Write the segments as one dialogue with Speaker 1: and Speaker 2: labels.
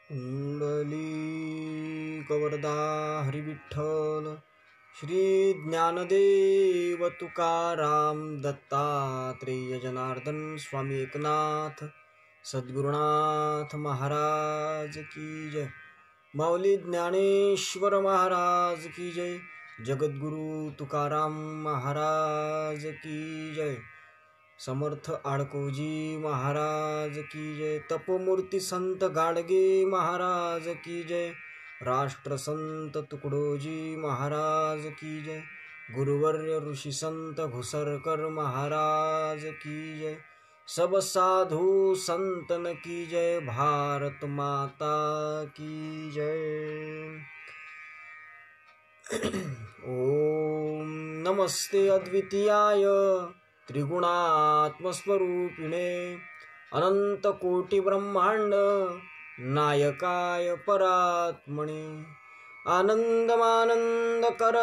Speaker 1: कुंडलीकवरदा हरिविठ्ठल श्री ज्ञानदेव तुकाराम दत्तात्रेय जनार्दन स्वामी एकनाथ सद्गुरुनाथ महाराज की जय। माऊली ज्ञानेश्वर महाराज की जय। जगद्गुरु तुकाराम महाराज की जय। समर्थ आडकोजी महाराज की जय। तपोमूर्ती संत गाडगे महाराज की जय। राष्ट्रसंत तुकडोजी महाराज की जय। गुरुवर्य ऋषि संत घुसरकर महाराज की जय। सब साधु संतन की जय। भारत माता की जय। ओम नमस्ते अद्वितीयाय त्रिगुणात्मस्वरूपिणे अनंत कोटि ब्रह्मांड नायकाय परात्मने आनंदमानंदकर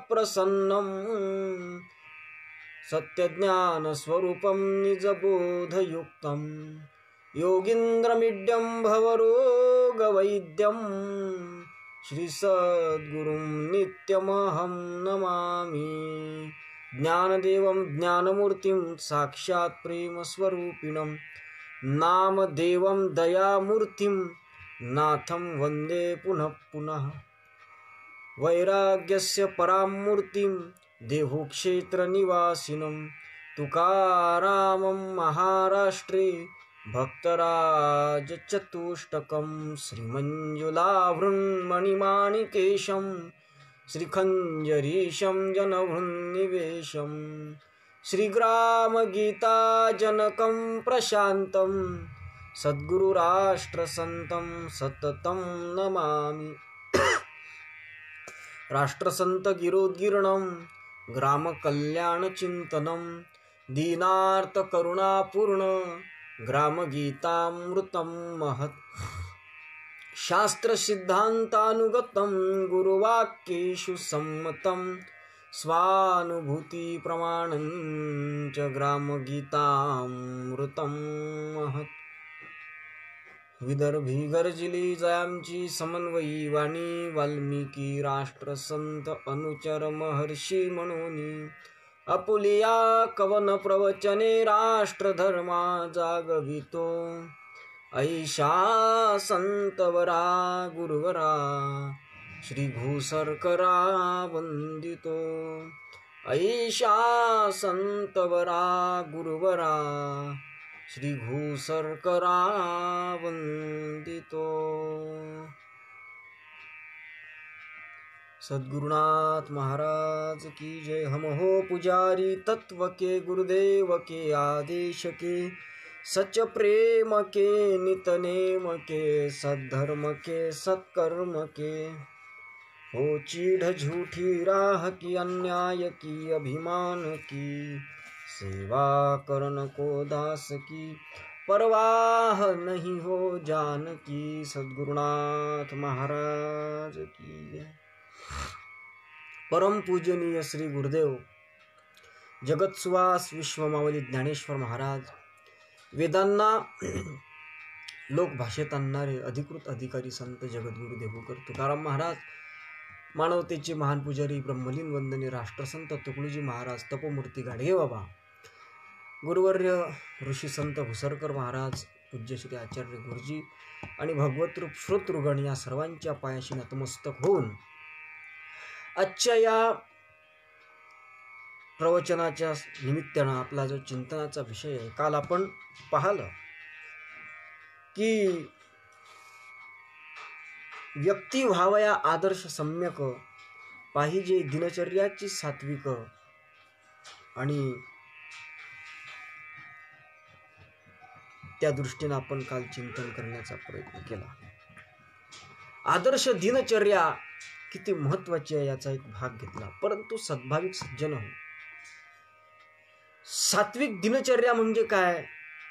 Speaker 1: प्रसन्नं सत्यज्ञान स्वरूपं निजबोधयुक्तं योगीन्द्रमीड्यं भवरोगवैद्यं श्री सद्गुरुं नित्यमहं नमामि। ज्ञानदेवं ज्ञानमूर्तिं साक्षात् प्रेमस्वरूपिणं नामदेवं दयामूर्तिं नाथं वन्दे पुनः पुनः। वैराग्यस्य परामूर्तिं देहुक्षेत्रनिवासिनं तुकारामं महाराष्ट्रे भक्तराजचतुष्टकं श्रीमञ्जुलाभृन्मणिमाणिकेशं श्रीखञ्जरीशं जनहृन्निवेशं श्रीग्रामगीताजनकं प्रशान्तं सद्गुरुराष्ट्रसन्तं सततं नमामि। राष्ट्रसंत गिरोद्गीर्णं ग्रामकल्याणचिन्तनं दीनार्तकरुणापूर्ण ग्रामगीतामृतं महत् शास्त्रसिद्धान्तानुगतं गुरुवाक्येषु सम्मतं स्वानुभूतिप्रमाणं च ग्रामगीतामृतं महत्। विदर्भी गर्जिली जयांची समन्वयी वाणी वाल्मिकी राष्ट्रसंत अनुचर महर्षी म्हणूनी अपुलिया कवन प्रवचने राष्ट्रधर्मा जागवितो ऐशा संतवरा गुरुवरा श्री घुसरकरा वंदितो ऐशा संतवरा गुरुवरा श्री घुसरकरा वंदितो। सद्गुरुनाथ महाराज की जय। हम हो पुजारी तत्व के गुरुदेव के आदेश के सच प्रेम के नित नेम के सद्धर्म के सत्कर्म के हो चीढ़ झूठी राह की अन्याय की अभिमान की सेवा करन को दास की परवाह नहीं हो जान की। सद्गुरुनाथ महाराज की जय। परम पूजनीय श्री गुरुदेव जगत सुवास विश्वमावली ज्ञानेश्वर महाराज, वेदांना लोकभाषेत आणणारे अधिकृत अधिकारी संत जगद्गुरु देहूकर तुकाराम महाराज, मानवतेचे महान पुजारी ब्रह्मलीन वंदनीय राष्ट्रसंत तुकडोजी महाराज, तपोमूर्ती गाडगे बाबा, गुरुवर्य ऋषी संत घुसरकर महाराज, पूज्य श्री आचार्य गुरुजी आणि भगवत रूप श्रोतृगण या सर्वांच्या पायाशी नतमस्तक होऊन आजच्या या प्रवचनाच्या निमित्तानं आपला जो चिंतनाचा विषय आहे, काल आपण पाहिलं की व्यक्ती व्हावया आदर्श सम्यक पाहिजे दिनचर्याची सात्विक आणि त्या दृष्टीने आपण काल चिंतन करण्याचा प्रयत्न केला। आदर्श दिनचर्या किती महत्वाची आहे याचा एक भाग घेतला। परंतु सद्भाविक सज्जन हो, सात्विक दिनचर्या म्हणजे काय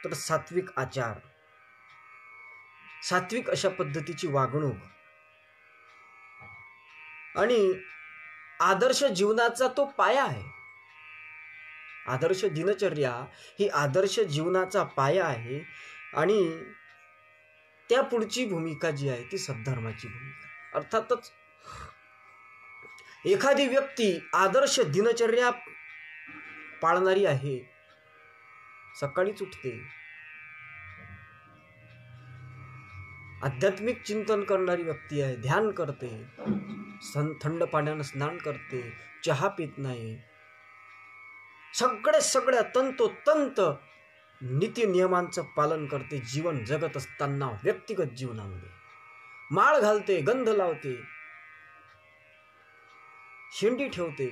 Speaker 1: तर सात्विक आचार, सात्विक अशा पद्धतीची वागणूक आणि आदर्श जीवनाचा तो पाया आहे। आदर्श दिनचर्या ही आदर्श जीवनाचा पाया आहे आणि त्या पुढची भूमिका जी आहे ती सद्धर्माची भूमिका. अर्थातच एखादी व्यक्ती आदर्श दिनचर्या पाळणारी आहे, सकाळीच उठते, आध्यात्मिक चिंतन करणारी व्यक्ती आहे, ध्यान करते, थंड पाण्यानं स्नान करते, चहा पित नाही, सगळ्या तंतोतंत नीती नियमांचं पालन करते, जीवन जगत असताना व्यक्तिगत जीवनामध्ये माळ घालते, गंध लावते, शेंडी ठेवते,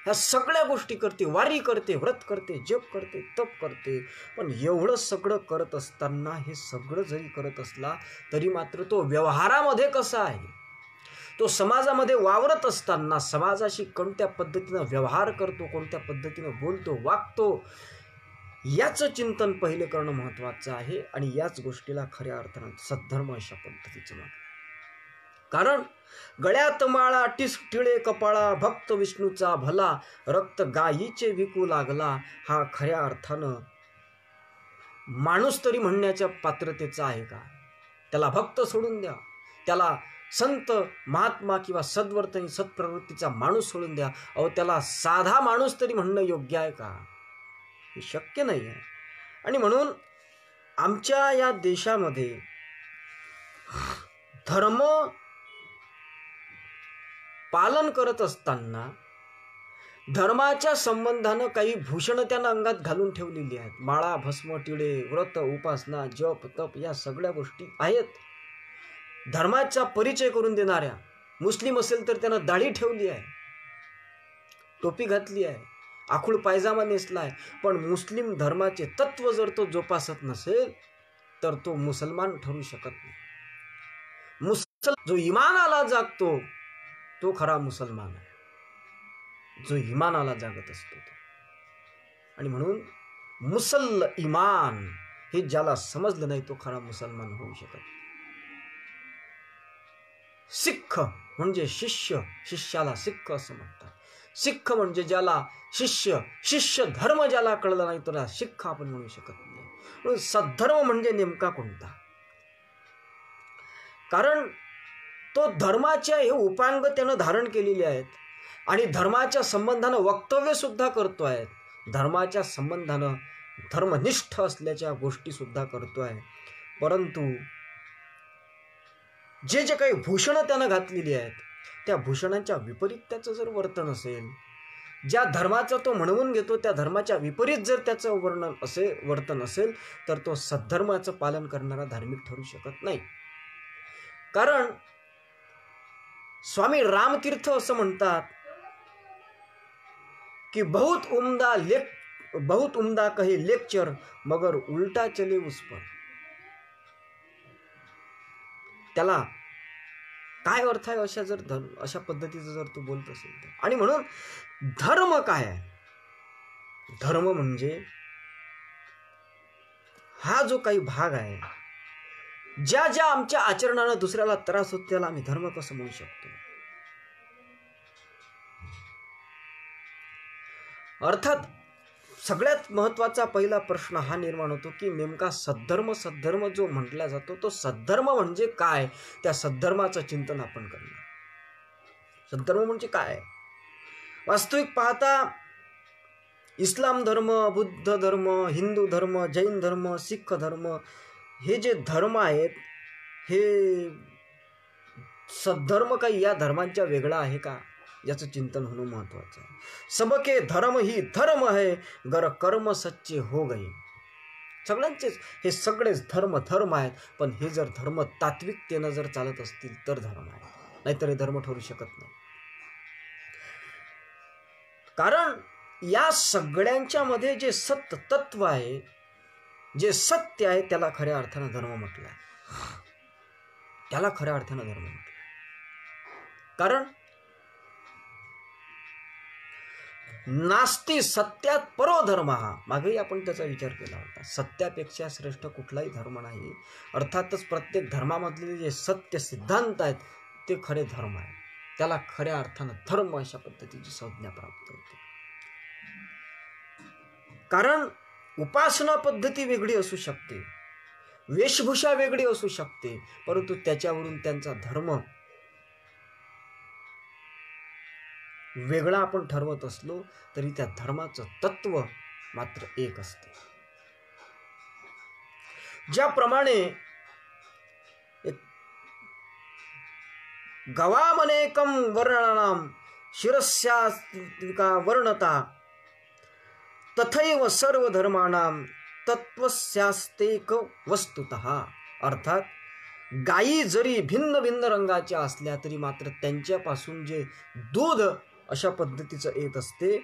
Speaker 1: ह्या सगळ्या गोष्टी करते, वारी करते, व्रत करते, जप करते, तप करते. पण एवढं सगळं करत असताना, हे सगळं जरी करत असला तरी मात्र तो व्यवहारामध्ये कसा आहे, तो समाजामध्ये वावरत असताना समाजाशी कोणत्या पद्धतीनं व्यवहार करतो, कोणत्या पद्धतीनं बोलतो, वागतो, याचं चिंतन पहिले करणं महत्त्वाचं आहे. आणि याच गोष्टीला खऱ्या अर्थानं सद्धर्म अशा पद्धतीचं म्हणतात. कारण गळ्यात माळा टिळे कपाळा, भक्त विष्णूचा भला, रक्त गायीचे विकू लागला, हा खऱ्या अर्थानं माणूस तरी म्हणण्याच्या पात्रतेचा आहे का? त्याला भक्त सोडून द्या, त्याला संत महात्मा किंवा सद्वर्तनी सत्प्रवृत्तीचा माणूस सोडून द्या, अहो त्याला साधा माणूस तरी म्हणणं योग्य आहे का? हे शक्य नाही आहे. आणि म्हणून आमच्या या देशामध्ये धर्म पालन करत असताना धर्माच्या संबंधानं काही भूषणं त्यानं अंगात घालून ठेवलेली आहेत. माळा, भस्म, टिळे, व्रत, उपासना, जप, तप या सगळ्या गोष्टी आहेत. धर्माचा परिचय करून देणाऱ्या, मुस्लिम असेल तर त्यानं दाढी ठेवली आहे, टोपी घातली आहे, आखूड पायजामा नेसला आहे. पण मुस्लिम धर्माचे तत्व जर तो जोपासत नसेल तर तो मुसलमान ठरू शकत नाही. जो इमानाला जागतो तो खरा मुसलमान आहे, जो इमानाला जागत असतो तो. आणि म्हणून मुसल इमान हे ज्याला समजलं नाही तो खरा मुसलमान होऊ शकत. सिख म्हणजे शिष्य, शिष्याला सिख असं म्हणतात. सिख म्हणजे ज्याला शिष्य धर्म ज्याला कळला नाही त्याला सिख आपण म्हणू शकत नाही. म्हणून सद्धर्म म्हणजे नेमका कोणता? कारण तो धर्माच्या हे उपांग त्यानं धारण केलेले आहेत आणि धर्माच्या संबंधानं वक्तव्य सुद्धा करतो आहे, धर्माच्या संबंधानं धर्मनिष्ठ असल्याच्या गोष्टी सुद्धा करतो आहे. परंतु जे काही भूषणं त्यानं घातलेली आहेत त्या भूषणांच्या विपरीत त्याचं जर वर्तन असेल, ज्या धर्माचा तो म्हणवून घेतो त्या धर्माच्या विपरीत जर त्याचं वर्तन असेल तर तो सद्धर्माचं पालन करणारा धार्मिक ठरू शकत नाही. कारण स्वामी रामतीर्थ असं म्हणतात की बहुत उम्दा कहे लेक्चर मगर उलटा चले उस पर. त्याला काय अर्थ आहे अशा पद्धतीचं जर तू बोलत असेल तर. आणि म्हणून धर्म काय आहे? धर्म म्हणजे हा जो काही भाग आहे, ज्या आमच्या आचरणानं दुसऱ्याला त्रास होतो त्याला आम्ही धर्म कसं म्हणू शकतो? अर्थात सगळ्यात महत्वाचा पहिला प्रश्न हा निर्माण होतो की नेमका सद्धर्म जो म्हटला जातो तो सद्धर्म म्हणजे काय? त्या सद्धर्माचं चिंतन आपण करणं. सद्धर्म म्हणजे काय? वास्तविक पाहता इस्लाम धर्म, बुद्ध धर्म, हिंदू धर्म, जैन धर्म, सिख धर्म हे जे धर्म आहेत हे सद्धर्म काही या धर्मांच्या वेगळा आहे का याचं चिंतन होणं महत्वाचं आहे. सबके धर्म ही धर्म है गर कर्म सच्चे हो गए. सगळ्यांचेच हे सगळेच धर्म आहेत, पण हे जर धर्म तात्विकतेनं जर चालत असतील तर धर्म आहे, नाहीतर हे धर्म ठरू शकत नाही. कारण या सगळ्यांच्या मध्ये जे सत्य तत्व आहे, जे सत्य आहे त्याला खऱ्या अर्थानं धर्म म्हटलं आहे. त्याला खऱ्या अर्थानं धर्म म्हटलं. कारण नास्ती सत्यात परो धर्म, हा मागेही आपण त्याचा विचार केला होता. सत्यापेक्षा श्रेष्ठ कुठलाही धर्म नाही. अर्थातच प्रत्येक धर्मामधले जे सत्य सिद्धांत आहेत ते खरे धर्म आहेत. त्याला खऱ्या अर्थानं धर्म अशा पद्धतीची संज्ञा प्राप्त होते. कारण उपासना पद्धती वेगळी असू शकते, वेशभूषा वेगळी असू शकते, परंतु त्याच्यावरून त्यांचा धर्म वेगळा आपण ठरवत असलो तरी त्या धर्माचं तत्व मात्र एक असते. ज्याप्रमाणे गवामनेकं वर्णानां शिरस्यास्तिका वर्णता तथैव सर्व धर्माणां तत्वस्यास्तेक वस्तुतः. अर्थात गायी जरी भिन्न भिन्न रंगाच्या असल्या तरी मात्र त्यांच्यापासून जे दूध अशा पद्धतीचं येत असते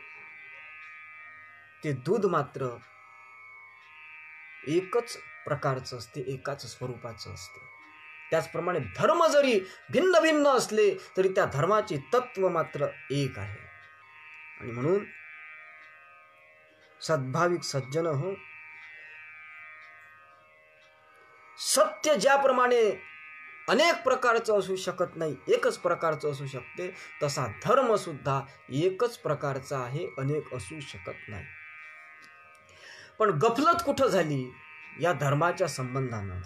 Speaker 1: ते दूध मात्र एकच प्रकारचं असते, एकाच स्वरूपाचं असते. त्याचप्रमाणे धर्म जरी भिन्न भिन्न असले तरी त्या धर्माचे तत्व मात्र एक आहे. आणि म्हणून सद्भाविक सज्जन हो, सत्य ज्याप्रमाणे अनेक प्रकारचं असू शकत नाही, एकच प्रकारचं असू शकते, तसा धर्म सुद्धा एकच प्रकारचा आहे, अनेक असू शकत नाही. पण गफलत कुठं झाली या धर्माच्या संबंधानं?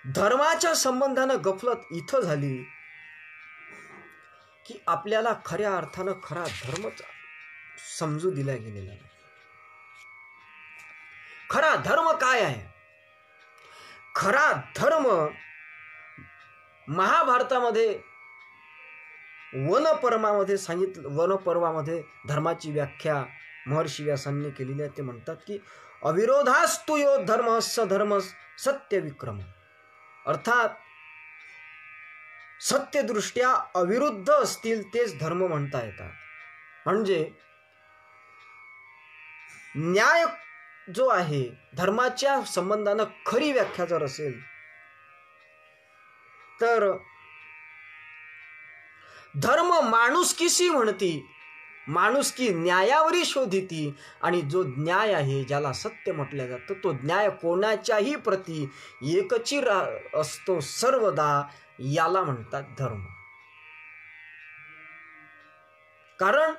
Speaker 1: धर्माच्या संबंधानं गफलत इथं झाली की आपल्याला खऱ्या अर्थानं खरा धर्मच समजू दिला गेलेला नाही. खरा धर्म काय आहे? खरा धर्म महाभारतामध्ये वनपर्वामध्ये सांगितलं. वनपर्वामध्ये धर्माची व्याख्या महर्षी व्यासांनी केलेली आहे. ते म्हणतात की अविरोधास्तु यो धर्म स धर्म सत्य विक्रम. अर्थात सत्यदृष्ट्या अविरुद्ध असतील तेच धर्म म्हणता येतात. म्हणजे न्याय जो आहे धर्माच्या संबंधानं खरी व्याख्या जर असेल तर धर्म माणुसकीशी म्हणती, माणुसकी न्यायावरी शोधिती, आणि जो न्याय आहे ज्याला सत्य म्हटलं जातं तो न्याय कोणाच्याही प्रती एकची असतो सर्वदा, याला म्हणतात धर्म. कारण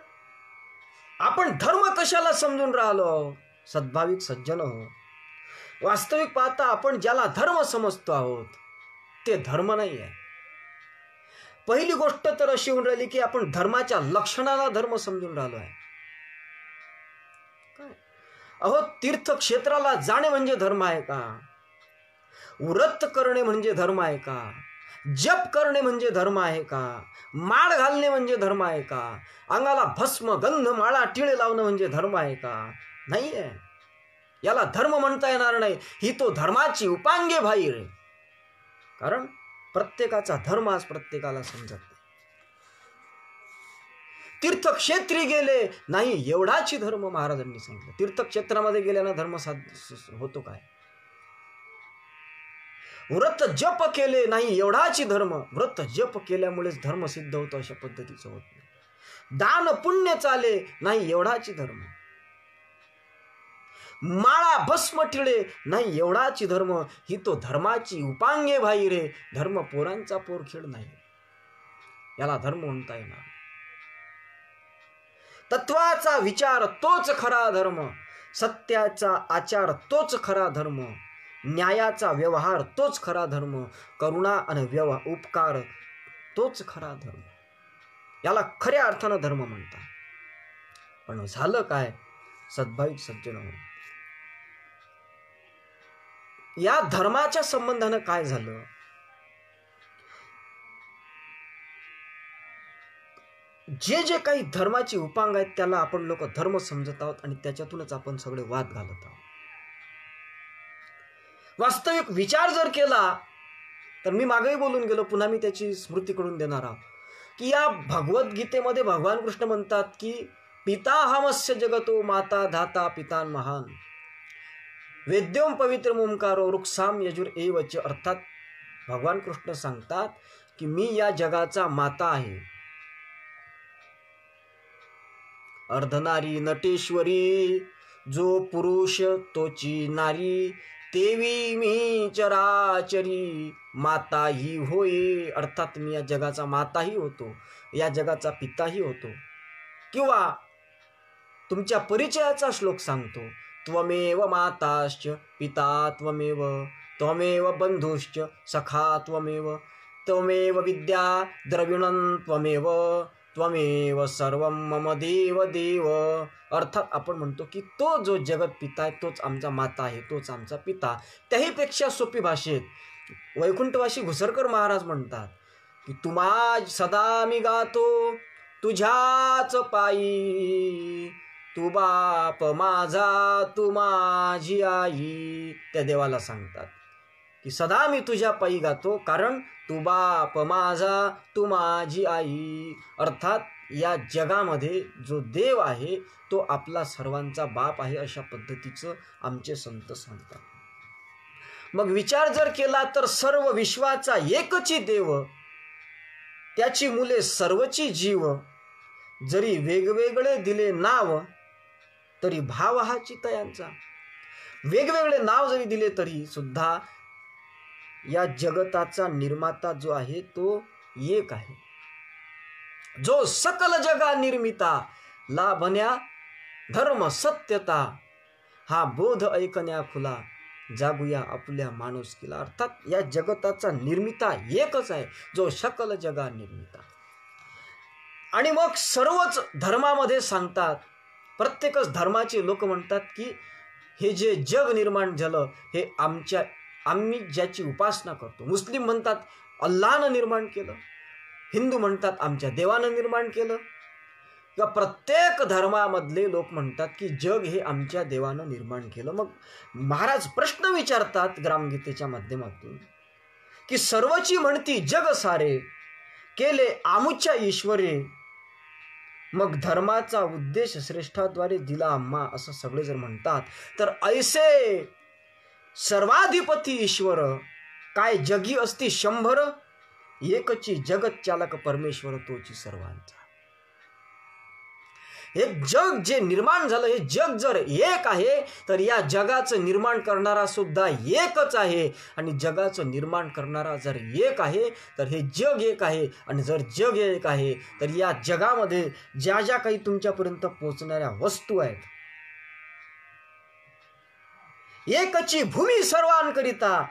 Speaker 1: आपण धर्म कशाला समजून राहिलो सद्भाविक सज्जन हो? वास्तविक पाहता आपण ज्याला धर्म समजतो आहोत ते धर्म नाही आहे. पहिली गोष्ट तर अशी होऊन राहिली की आपण धर्माच्या लक्षणाला धर्म समजून राहिलो आहे. काय अहो, तीर्थक्षेत्राला जाणे म्हणजे धर्म आहे का? व्रत करणे म्हणजे धर्म आहे का? जप करणे म्हणजे धर्म आहे का? माळ घालणे म्हणजे धर्म आहे का? अंगाला भस्म गंध माळा टिळे लावणं म्हणजे धर्म आहे का? नाही आहे. याला धर्म म्हणता येणार नाही. ही तो धर्माची उपांगे बाहेर आहे. कारण प्रत्येकाचा धर्म आज प्रत्येकाला समजत नाही. तीर्थक्षेत्री गेले नाही एवढाची धर्म महाराजांनी सांगितलं. तीर्थक्षेत्रामध्ये गेल्यानं धर्म होतो काय? व्रत जप केले नाही एवढाची धर्म, व्रत जप केल्यामुळेच धर्म सिद्ध होतो अशा पद्धतीचं होत नाही. दान पुण्य चाले नाही एवढाची धर्म, माळा भस्म टिळे नाही एवढाची धर्म. ही तो धर्माची उपांगे बाहेर आहे. धर्म पोरांचा पोरखेड नाही. याला धर्म म्हणता येणार. तत्वाचा विचार तोच खरा धर्म, सत्याचा आचार तोच खरा धर्म, न्यायाचा व्यवहार तोच खरा धर्म, करुणा आणि उपकार तोच खरा धर्म. याला खऱ्या अर्थानं धर्म म्हणतात. पण झालं काय सद्भाविक सज्जन हो? या धर्माच्या संबंधानं काय झालं? जे जे काही धर्माची उपांग आहेत त्याला आपण लोक धर्म समजत आहोत आणि त्याच्यातूनच आपण सगळे वाद घालत आहोत. वास्तविक विचार जर केला तर मी मागेही बोलून गेलो, पुन्हा मी त्याची स्मृती करून देणार आहोत की या भगवद्गीतेमध्ये भगवान कृष्ण म्हणतात की पिताहमस्य जगतो माता धाता पितान महान वेद्योम पवित्र ओंकारो वृक्षाम यजुर एवच. अर्थात भगवान कृष्ण सांगतात की मी या जगाचा माता आहे. अर्धनारी नटेश्वरी जो पुरुष तोची नारी, तेवी मी चराचरी माता ही होय. अर्थात मी या जगाचा माताही होतो, या जगाचा पिताही होतो. किंवा तुमच्या परिचयाचा श्लोक सांगतो त्वमेव माताश्च पिता त्वमेव, त्वमेव बंधुश्च सखा त्वमेव, त्वमेव विद्या द्रविणं त्वमेव, त्वमेव सर्वं मम देव देव. अर्थात आपण म्हणतो की तो जो जगत पिता आहे तोच आमचा माता आहे, तोच आमचा पिता. त्याहीपेक्षा सोपी भाषेत वैकुंठवासी घुसरकर महाराज म्हणतात की तुम्हा सदा मी गातो तुझ्याच पायी, तू बाप माझा तू माझी आई. त्या देवाला सांगतात की सदा मी तुझ्या पायी गातो, कारण तू बाप माझा तू माझी आई. अर्थात या जगामध्ये जो देव आहे तो आपला सर्वांचा बाप आहे, अशा पद्धतीचं आमचे संत सांगतात. मग विचार जर केला तर सर्व विश्वाचा एकची देव, त्याची मुले सर्वची जीव, जरी वेगवेगळे दिले नाव तरी भाव हा चितयांचा. वेगवेगळे नाव जरी दिले तरी सुद्धा या जगताचा निर्माता जो आहे तो एक आहे. जो सकल जगा निर्मिता, लाभण्या धर्म सत्यता, हा बोध ऐकण्या खुला, जागूया आपल्या माणुसकीला. अर्थात या जगताचा निर्मिता एकच आहे, जो सकल जगा निर्मिता. आणि मग सर्वच धर्मामध्ये सांगतात, प्रत्येकच धर्माचे लोक म्हणतात की हे जे जग निर्माण झालं हे आम्ही ज्याची उपासना करतो. मुस्लिम म्हणतात अल्लाहनं निर्माण केलं, हिंदू म्हणतात आमच्या देवानं निर्माण केलं, किंवा प्रत्येक धर्मामधले लोक म्हणतात की जग हे आमच्या देवानं निर्माण केलं. मग महाराज प्रश्न विचारतात ग्रामगीतेच्या माध्यमातून की सर्वची म्हणती जग सारे, केले आमुच्या ईश्वरे, मग धर्माचा उद्देश श्रेष्ठाद्वारे दिला आम्हा, असं सगळे जर म्हणतात तर ऐसे सर्वाधिपती ईश्वर, काय जगी असती 100, एकची जगत चालक परमेश्वर तोची सर्वांचा. हे जग जे निर्माण झालं हे जग जर एक आहे तर या जगाचं निर्माण करणारा सुद्धा एकच आहे. आणि जगाचं निर्माण करणारा जर एक आहे तर हे जग एक आहे. आणि जर जग एक आहे तर या जगामध्ये ज्या ज्या काही तुमच्यापर्यंत पोहोचणाऱ्या वस्तू आहेत, एकची भूमी सर्वांकरिता,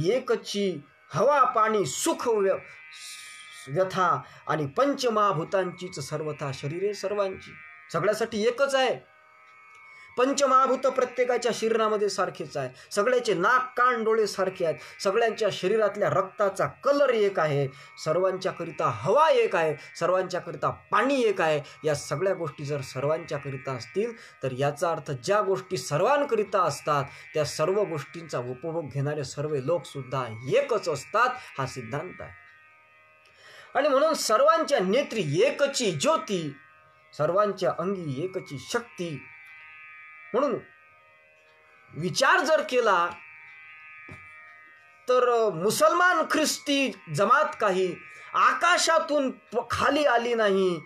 Speaker 1: एकची हवा पाणी सुख व्यथा, आणि पंचमहाभूतांचीच सर्वथा शरीरे सर्वांची. सगळ्यासाठी एकच आहे. पंचमहाभूत प्रत्येकाच्या शरीरामध्ये सारखेच आहे. सगळ्याचे नाक कान डोळे सारखे आहेत. सगळ्यांच्या शरीरातल्या रक्ताचा कलर एक आहे. सर्वांच्याकरिता हवा एक आहे. सर्वांच्याकरिता पाणी एक आहे. या सगळ्या गोष्टी जर सर्वांच्याकरिता असतील तर याचा अर्थ ज्या गोष्टी सर्वांकरिता असतात त्या सर्व गोष्टींचा उपभोग घेणारे सर्व लोकसुद्धा एकच असतात, हा सिद्धांत आहे. आणि म्हणून सर्वांच्या नेत्री एकची ज्योती, सर्वांच्या अंगी एकची शक्ती. म्हणून विचार जर केला तर मुसलमान ख्रिस्ती जमात काही आकाशातून खाली आली नाही,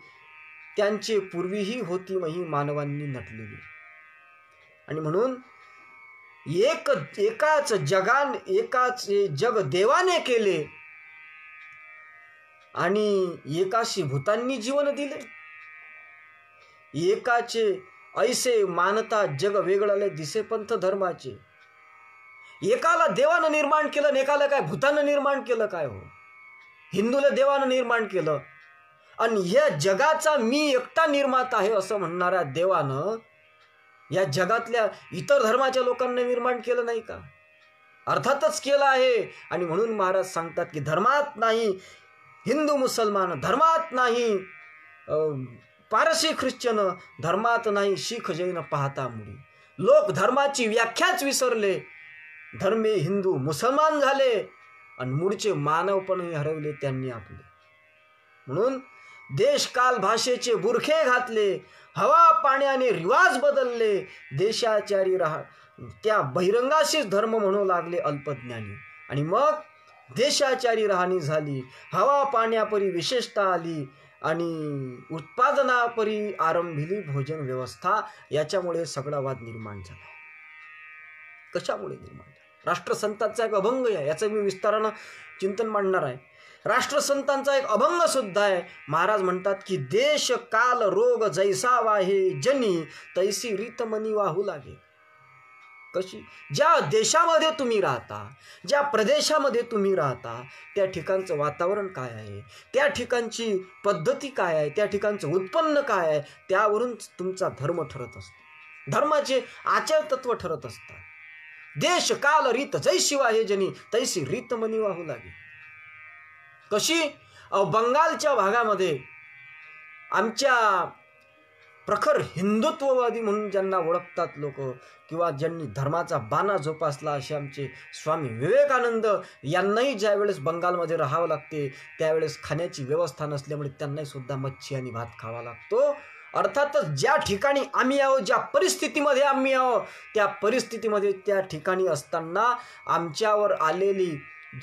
Speaker 1: त्यांचे पूर्वीही होती मही मानवांनी नटलेली. आणि म्हणून एकाच जग देवाने केले आणि एकाशी भूतांनी जीवन दिले. एकाचे ऐसे मानता जग वेगळाले दिसे पंथ धर्माचे. एकाला देवानं निर्माण केलं आणि एकाला काय भूतानं निर्माण केलं काय हो. हिंदूला देवानं निर्माण केलं आणि या जगाचा मी एकटा निर्माता आहे असं म्हणणाऱ्या देवानं या जगातल्या इतर धर्माच्या लोकांना निर्माण केलं नाही का? अर्थातच केलं आहे. आणि म्हणून महाराज सांगतात की धर्मात नाही हिंदू मुसलमान, धर्मात नाही पारसी ख्रिश्चन, धर्मात नाही शीख जैन पाहता मुळी. लोक धर्माची व्याख्याच विसरले, धर्मे हिंदू मुसलमान झाले आणि मूळचे मानवपणही हरवले त्यांनी आपले. म्हणून देश काल भाषेचे बुरखे घातले, हवा पाण्याने रिवाज बदलले, देशाचारी त्या बहिरंगाशीच धर्म म्हणू लागले अल्पज्ञानी. आणि मग देशाचारी राहणी झाली, हवा पाण्यापरी विशेषता आली आणि उत्पादनापरी आरंभिली भोजन व्यवस्था. याच्यामुळे सगळा वाद निर्माण झाला. कशामुळे निर्माण झाला? राष्ट्रसंतांचा एक अभंग आहे, याचं मी विस्तारानं चिंतन मांडणार आहे. राष्ट्रसंतांचा एक अभंग सुद्धा आहे. महाराज म्हणतात की देश काल रोग जैसा वाहे जनी, तैसी रीत मनी वाहू लागे. कशी? ज्या देशामध्ये तुम्ही राहता, ज्या प्रदेशामध्ये तुम्ही राहता, त्या ठिकाणचं वातावरण काय आहे, त्या ठिकाणची पद्धती काय आहे, त्या ठिकाणचं उत्पन्न काय आहे, त्यावरून तुमचा धर्म ठरत असतो. धर्माचे आचारतत्व ठरत असतात. देश काल रीत जैशी वाहे जनी तैसी रीत मनी वाहू लागे. कशी? बंगालच्या भागामध्ये आमच्या प्रखर हिंदुत्ववादी म्हणून ज्यांना ओळखतात लोक, किंवा ज्यांनी धर्माचा बाणा जोपासला असे आमचे स्वामी विवेकानंद यांनाही ज्यावेळेस बंगालमध्ये राहावं लागते, त्यावेळेस खाण्याची व्यवस्था नसल्यामुळे त्यांनाही सुद्धा मच्छी आणि भात खावा लागतो. अर्थातच ज्या ठिकाणी आम्ही आहोत, ज्या परिस्थितीमध्ये आम्ही आहोत, त्या परिस्थितीमध्ये त्या ठिकाणी असताना आमच्यावर आलेली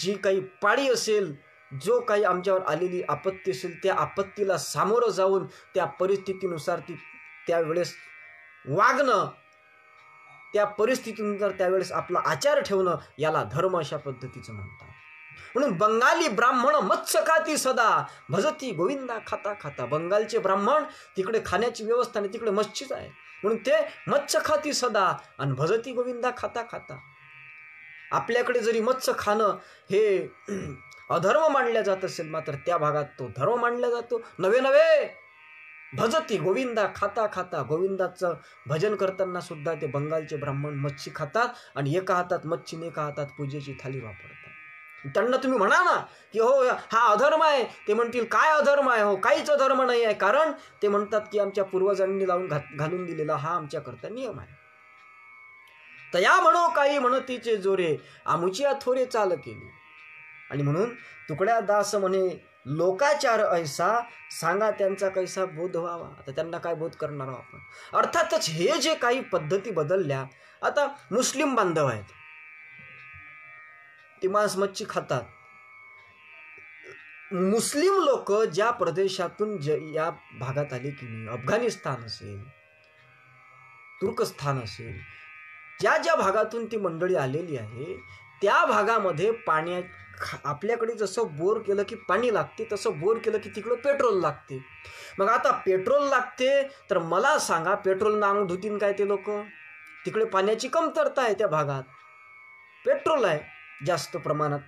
Speaker 1: जी काही पाळी असेल, जो काही आमच्यावर आलेली आपत्ती असेल, त्या आपत्तीला सामोरं जाऊन त्या परिस्थितीनुसार त्यावेळेस वागणं, त्या परिस्थितीनुसार त्यावेळेस आपला आचार ठेवणं, याला धर्म अशा पद्धतीचं म्हणतात. म्हणून बंगाली ब्राह्मण मत्स्य खाती सदा भजती गोविंदा खाता खाता. बंगालचे ब्राह्मण तिकडे खाण्याची व्यवस्था नाही, तिकडे मच्छीच आहे, म्हणून ते मत्स्य खाती सदा आणि भजती गोविंदा खाता खाता. आपल्याकडे जरी मत्स्य खाणं हे अधर्म मानल्या जात असेल, मात्र त्या भागात तो धर्म मानला जातो. नवे नवे भजती गोविंदा खाता खाता. गोविंदाचं भजन करताना सुद्धा ते बंगालचे ब्राह्मण मच्छी खातात आणि एका हातात मच्छी आणि एका हातात पूजेची थाली वापरतात. त्यांना तुम्ही म्हणा ना की हो हा अधर्म आहे, ते म्हणतील काय अधर्म आहे, हो काहीच अधर्म नाही आहे. कारण ते म्हणतात की आमच्या पूर्वजांनी लावून घालून दिलेला हा आमच्याकरता नियम आहे. तया म्हणो काही म्हणतीचे जोरे आमुचिया थोरे चाल केली. आणि म्हणून तुकड्या दास म्हणे लोकाचार ऐसा सांगा त्यांचा कैसा बोध व्हावा. आता त्यांना काय बोध करणार आहोत आपण? अर्थातच हे जे काही पद्धती बदलल्या, आता मुस्लिम बांधव आहेत, ते मांस मच्छी खातात. मुस्लिम लोक ज्या प्रदेशातून या भागात आले की नाही, अफगाणिस्तान असेल, तुर्कस्तान असेल, ज्या ज्या भागातून ती मंडळी आलेली आहे, त्या भागामध्ये आपल्याकडे जसं बोर केलं की पाणी लागते, तसं बोर केलं की तिकडं पेट्रोल लागते. मग आता पेट्रोल लागते तर मला सांगा, पेट्रोलनं अंग धुतीन काय ते लोक? तिकडे पाण्याची कमतरता आहे, त्या भागात पेट्रोल आहे जास्त प्रमाणात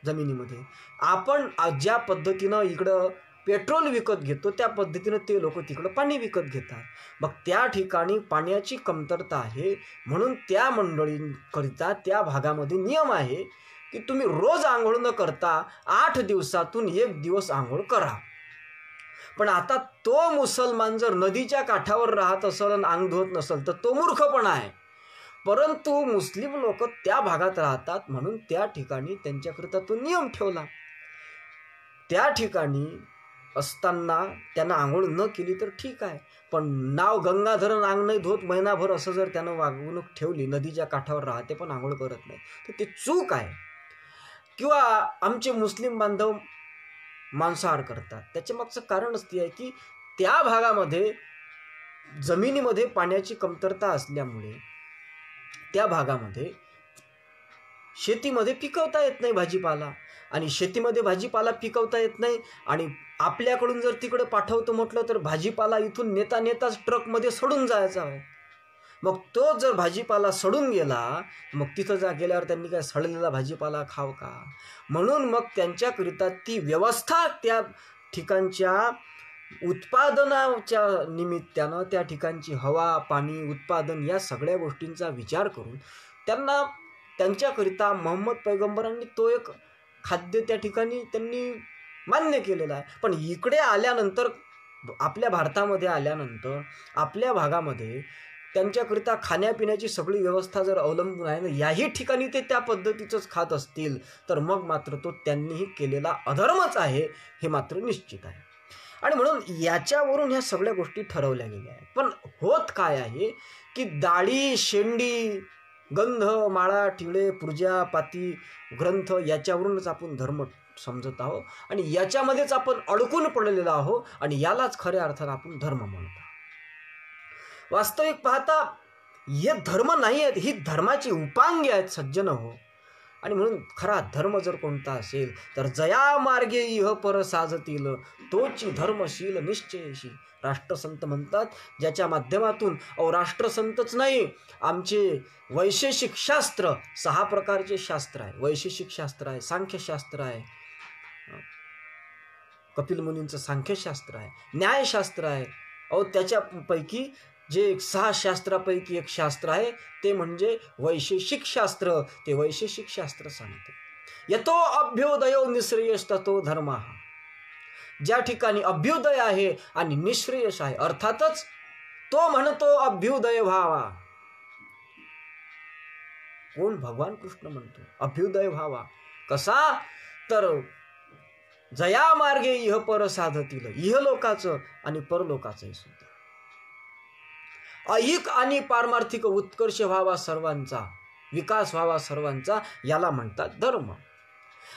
Speaker 1: जमिनीमध्ये. आपण ज्या पद्धतीनं इकडं पेट्रोल विकत घेतो, त्या पद्धतीनं ते लोक तिकडं पाणी विकत घेतात. मग त्या ठिकाणी पाण्याची कमतरता आहे, म्हणून त्या मंडळींकरिता त्या भागामध्ये नियम आहे की तुम्ही रोज आंघोळ न करता 8 दिवसातून 1 दिवस आंघोळ करा. पण आता तो मुसलमान जर नदीच्या काठावर राहत असेल आणि अंग धुवत नसेल तर तो मूर्खपणा आहे. परंतु मुस्लिम लोक त्या भागात राहतात, म्हणून त्या ठिकाणी त्यांच्याकरिता तो नियम ठेवला. त्या ठिकाणी असताना त्यांना आंघोळ न केली तर ठीक आहे, पण नाव गंगाधरण अंग नाही धुवत महिनाभर असं जर त्यानं वागणूक ठेवली, नदीच्या काठावर राहते पण आंघोळ करत नाही, तर ते चूक आहे. किंवा आमचे मुस्लिम बांधव मांसाहार करतात, त्याच्या मागचं कारणच ते आहे की त्या भागामध्ये जमिनीमध्ये पाण्याची कमतरता असल्यामुळे त्या भागामध्ये शेतीमध्ये पिकवता येत नाही भाजीपाला, आणि शेतीमध्ये भाजीपाला पिकवता येत नाही, आणि आपल्याकडून जर तिकडे पाठवतो म्हटलं तर भाजीपाला इथून नेता नेताच ट्रकमध्ये सडून जायचा आहे. मग तो जर भाजीपाला सडून गेला, मग तिथं गेल्यावर त्यांनी काय सडलेला भाजीपाला खाव का? म्हणून मग त्यांच्याकरिता ती व्यवस्था त्या ठिकाणच्या उत्पादनाच्या निमित्तानं, त्या ठिकाणची हवा पाणी उत्पादन या सगळ्या गोष्टींचा विचार करून त्यांच्याकरिता मोहम्मद पैगंबरांनी तो एक खाद्य त्या ठिकाणी त्यांनी मान्य केलेलं आहे. पण इकडे आल्यानंतर, आपल्या भारतामध्ये आल्यानंतर, आपल्या भागामध्ये त्यांच्याकरिता खाण्यापिण्याची सगळी व्यवस्था जर अवलंबून आहे ना, याही ठिकाणी ते त्या पद्धतीचंच खात असतील तर मग मात्र तो त्यांनीही केलेला अधर्मच आहे, हे मात्र निश्चित आहे. आणि म्हणून याच्यावरून ह्या सगळ्या गोष्टी ठरवल्या गेल्या आहेत. पण होत काय आहे की दाढी शेंडी गंध माळा टिळे पूजा पाती ग्रंथ याच्यावरूनच आपण धर्म समजत आहोत, आणि याच्यामध्येच आपण अडकून पडलेलो आहोत, आणि यालाच खऱ्या अर्थानं आपण धर्म म्हणतो. वास्तविक पाहता हे धर्म नाही आहेत, ही धर्माची उपांगे आहेत सज्जन हो. आणि म्हणून खरा धर्म जर कोणता असेल तर जया मार्गे इह पर साजतील तोची धर्मशील निश्चयशी. राष्ट्रसंत म्हणतात ज्याच्या माध्यमातून राष्ट्रसंतच नाही, आमचे वैशेषिक शास्त्र 6 प्रकारचे शास्त्र आहे. वैशेषिक शास्त्र आहे, सांख्यशास्त्र आहे, कपिल मुनींचं सांख्यशास्त्र आहे, न्यायशास्त्र आहे. त्याच्यापैकी जे 6 शास्त्रापैकी एक शास्त्र आहे ते म्हणजे वैशेषिक शास्त्र. ते वैशेषिक शास्त्र सांगते यतो अभ्युदयो निःश्रेयस ततो धर्म. ज्या ठिकाणी अभ्युदय आहे आणि निःश्रेयस आहे, अर्थातच तो म्हणतो अभ्युदय व्हावा. कोण? भगवान कृष्ण म्हणतो अभ्युदय व्हावा. कसा? तर जया मार्गे इह पर साधतील, इह लोकाचं आणि परलोकाचंही सुद्धा. ऐहिक आणि पारमार्थिक उत्कर्ष व्हावा, सर्वांचा विकास व्हावा सर्वांचा, याला म्हणतात धर्म.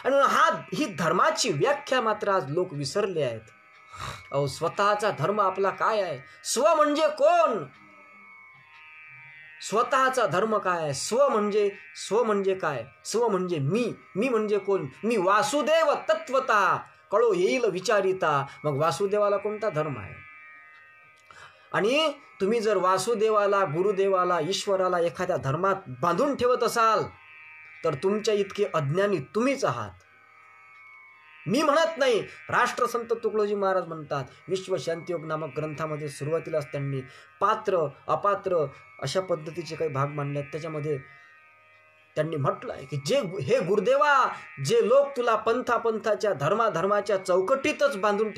Speaker 1: आणि ही धर्माची व्याख्या मात्र आज लोक विसरले आहेत. स्वतःचा धर्म आपला काय आहे? स्व म्हणजे कोण? स्वतःचा धर्म काय आहे? स्व म्हणजे काय? स्व म्हणजे मी म्हणजे कोण? मी वासुदेव तत्वतः कळो येईल विचारिता. मग वासुदेवाला कोणता धर्म आहे? आणि तुम्ही जर वासुदेवाला, गुरुदेवाला, ईश्वराला एखाद्या धर्मात बांधून ठेवत असाल तर तुमच्या इतके अज्ञानी तुम्हीच आहात. मी म्हणत नाही, राष्ट्रसंत तुकडोजी महाराज म्हणतात. विश्वशांतियोग नामक ग्रंथामध्ये सुरुवातीलाच त्यांनी पात्र अपात्र अशा पद्धतीचे काही भाग मांडले आहेत. त्याच्यामध्ये त्यांनी म्हटलं आहे की हे गुरुदेवा, जे लोक तुला पंथाच्या धर्माच्या चौकटीतच बांधून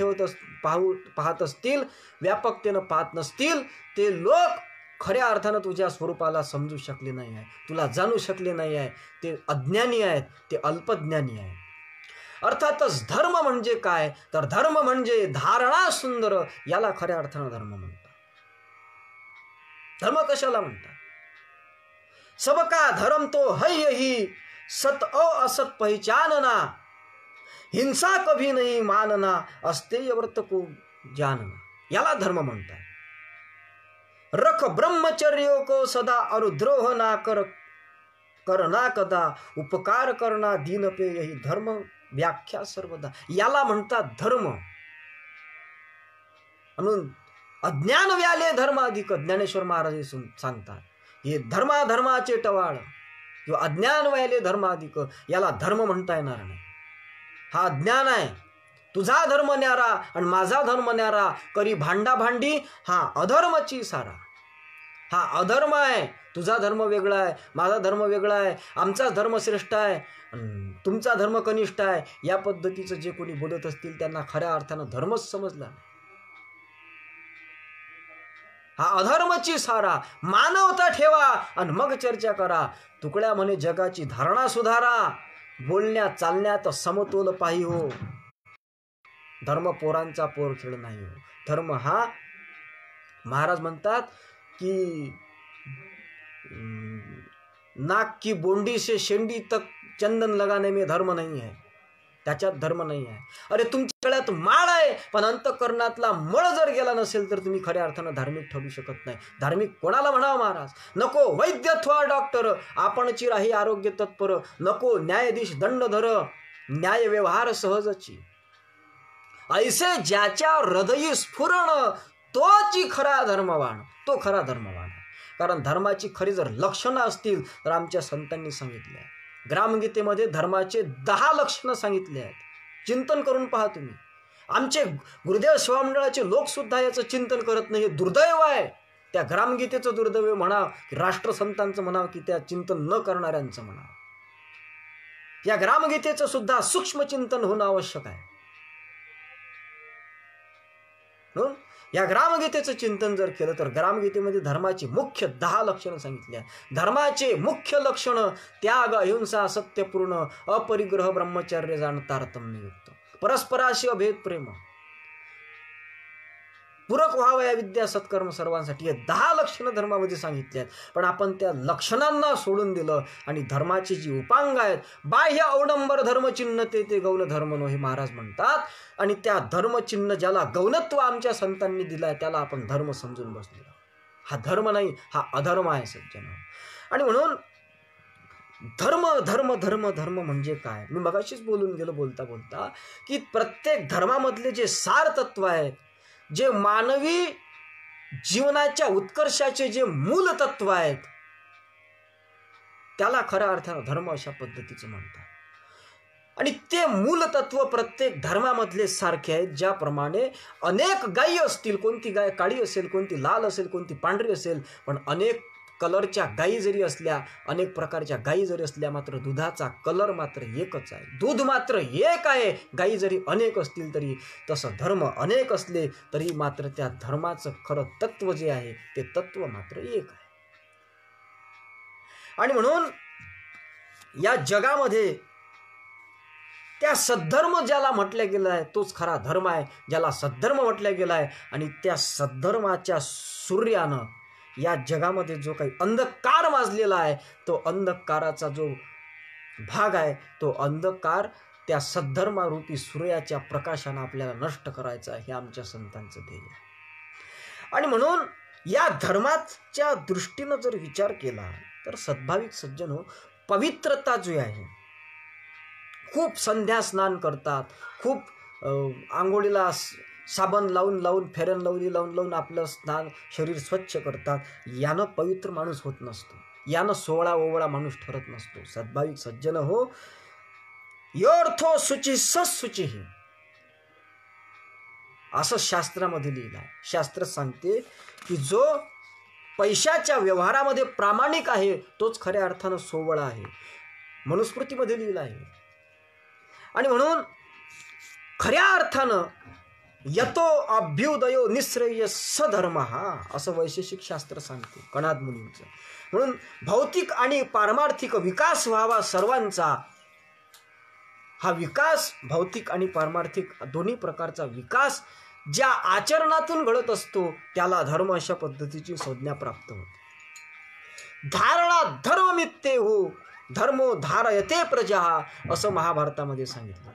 Speaker 1: पाहत असतील, व्यापकतेनं पाहत नसतील, ते लोक खऱ्या अर्थानं तुझ्या स्वरूपाला समजू शकले नाही आहे, तुला जाणू शकले नाही आहे. ते अज्ञानी आहेत, ते अल्पज्ञानी आहेत. अर्थातच धर्म म्हणजे काय? तर धर्म म्हणजे धारणा सुंदर, याला खऱ्या अर्थानं धर्म म्हणतात. धर्म कशाला म्हणतात? सबका धर्म तो है यही, सत असत पहचानना, हिंसा कभी नहीं मानना, अस्तेय व्रत को जानना, याला धर्म म्हणतात. रख ब्रह्मचर्य को सदा और द्रोह ना करना कदा, उपकार करना दीन पे यही धर्म व्याख्या सर्वदा, याला म्हणतात धर्म. म्हणून अज्ञान व्याले धर्म अधिक, ज्ञानेश्वर महाराज सांगतात. हे धर्माचे टवाळ किंवा अज्ञान व्याले धर्म अधिक, याला धर्म म्हणता येणार नाही. हा अज्ञान आहे. तुझा धर्म न्यारा आणि माझा धर्म न्यारा करी भांडा भांडी, हा अधर्माची सारा. हा अधर्म आहे. तुझा धर्म वेगळा आहे, माझा धर्म वेगळा आहे, आमचा धर्म श्रेष्ठ आहे, तुमचा धर्म कनिष्ठ आहे, या पद्धतीचं जे कोणी बोलत असतील त्यांना खऱ्या अर्थानं धर्मच समजला नाही. हा अधर्मची सारा. मानवता ठेवा आणि मग चर्चा करा. तुकड्या म्हणे जगाची धारणा सुधारा, बोलण्यात चालण्यात समतोल पाही हो. धर्म पोरांचा पोर खेळ नाही हो. धर्म हा, महाराज म्हणतात की नाक की बोंडी से शेंडी तक चंदन लगाने में धर्म नहीं है, त्याच्यात धर्म नाही आहे. अरे तुमच्या गळ्यात माळ आहे पण अंतःकरणातला मळ जर गेला नसेल तर तुम्ही खऱ्या अर्थानं धार्मिक ठरू शकत नाही. धार्मिक कोणाला म्हणावं महाराज? नको वैद्य अथवा डॉक्टर, आपणची राही आरोग्य तत्पर, नको न्यायाधीश दंडधर, न्याय व्यवहार सहजची. ऐसे ज्याच्या हृदयी स्फुरण, तोची खरा धर्मवान, तो खरा धर्मवान. कारण धर्माची खरी जर लक्षणं असतील तर आमच्या संतांनी सांगितले आहे. ग्रामगीतेमध्ये धर्माचे 10 लक्षणं सांगितले आहेत. चिंतन करून पहा तुम्ही. आमचे गुरुदेव शिवमंडळाचे लोक सुद्धा याचं चिंतन करत नाही. हे दुर्दैव आहे. त्या ग्रामगीतेचं दुर्दैव म्हणाव, राष्ट्रसंतांचं म्हणाव, की त्या चिंतन न करणाऱ्यांचं म्हणाव. या ग्रामगीतेचं सुद्धा सूक्ष्म चिंतन होणं आवश्यक आहे. या ग्रामगीतेचं चिंतन जर केलं तर ग्रामगीतेमध्ये धर्माची मुख्य 10 लक्षणं सांगितली आहेत. धर्माचे मुख्य लक्षणं त्याग, अहिंसा, सत्यपूर्ण, अपरिग्रह, ब्रह्मचर्य, तारतम्ययुक्त, परस्पराशी अभेद प्रेम, पूरक व्हावं या विद्या सत्कर्म सर्वांसाठी. हे 10 लक्षणं धर्मामध्ये सांगितली आहेत. पण आपण त्या लक्षणांना सोडून दिलं आणि धर्माची जी उपांग आहेत, बाह्य अवडंबर धर्मचिन्ह ते गौण धर्म नो, हे महाराज म्हणतात. आणि त्या धर्मचिन्ह ज्याला गौणत्व आमच्या संतांनी दिलाय त्याला आपण धर्म समजून बसलो. हा धर्म नाही, हा अधर्म आहे सज्जन. आणि म्हणून धर्म धर्म धर्म धर्म म्हणजे काय? मी मगाशीच बोलून गेलो बोलता बोलता की प्रत्येक धर्मामधले जे सार तत्व आहेत, जे मानवी जीवनाच्या उत्कर्षाचे जे मूल तत्व आहेत, त्याला खऱ्या अर्थानं धर्म अशा पद्धतीचं म्हणतात. आणि ते मूल तत्व प्रत्येक धर्मामधले सारखे आहेत. ज्याप्रमाणे अनेक गायी असतील, कोणती गाय काळी असेल, कोणती लाल असेल, कोणती पांढरी असेल, पण अनेक कलरच्या गायी जरी असल्या, अनेक प्रकारच्या गायी जरी असल्या, मात्र दुधाचा कलर मात्र एकच आहे, दूध मात्र एक आहे. गायी जरी अनेक असतील तरी, तसं धर्म अनेक असले तरी मात्र त्या धर्माचं खरं तत्व जे आहे ते तत्व मात्र एक आहे. आणि म्हणून या जगामध्ये त्या सद्धर्म ज्याला म्हटलं गेलं आहे तोच खरा धर्म आहे, ज्याला सद्धर्म म्हटलं गेलं आहे. आणि त्या सद्धर्माच्या सूर्यानं या जगामध्ये जो काही अंधकार माजलेला आहे, तो अंधकाराचा जो भाग आहे, तो अंधकार त्या सद्धर्मारूपी सूर्याच्या प्रकाशानं आपल्याला नष्ट करायचा आहे, हे आमच्या संतांचं ध्येय आहे. आणि म्हणून या धर्माच्या दृष्टीनं जर विचार केला तर सद्भाविक सज्जन हो, पवित्रता जी आहे, खूप संध्या स्नान करतात, खूप आंघोळीला साबण लावून लावून, फेरन लवली लावून लावून आपलं स्नान शरीर स्वच्छ करतात. यानं पवित्र माणूस होत नसतो, यानं सोवळा ओवळा माणूस ठरत नसतो. सद्भाविक सज्जन हो, योर्थो शुची सशुची, असं शास्त्रामध्ये लिहिलं आहे. शास्त्र सांगते की जो पैशाच्या व्यवहारामध्ये प्रामाणिक आहे तोच खऱ्या अर्थानं सोवळा आहे, मनुस्मृतीमध्ये लिहिलं आहे. आणि म्हणून खऱ्या अर्थानं यतो अभ्युदयो निश्रेय सधर्म, असं वैशेषिक शास्त्र सांगते कणाद मुनींचं. म्हणून भौतिक आणि पारमार्थिक विकास व्हावा सर्वांचा. हा विकास, भौतिक आणि पारमार्थिक दोन्ही प्रकारचा विकास ज्या आचरणातून घडत असतो त्याला धर्म अशा पद्धतीची संज्ञा प्राप्त होते. धारणा धर्ममित्ते हो, धर्मो धारयते प्रजा, असं महाभारतामध्ये सांगितलं.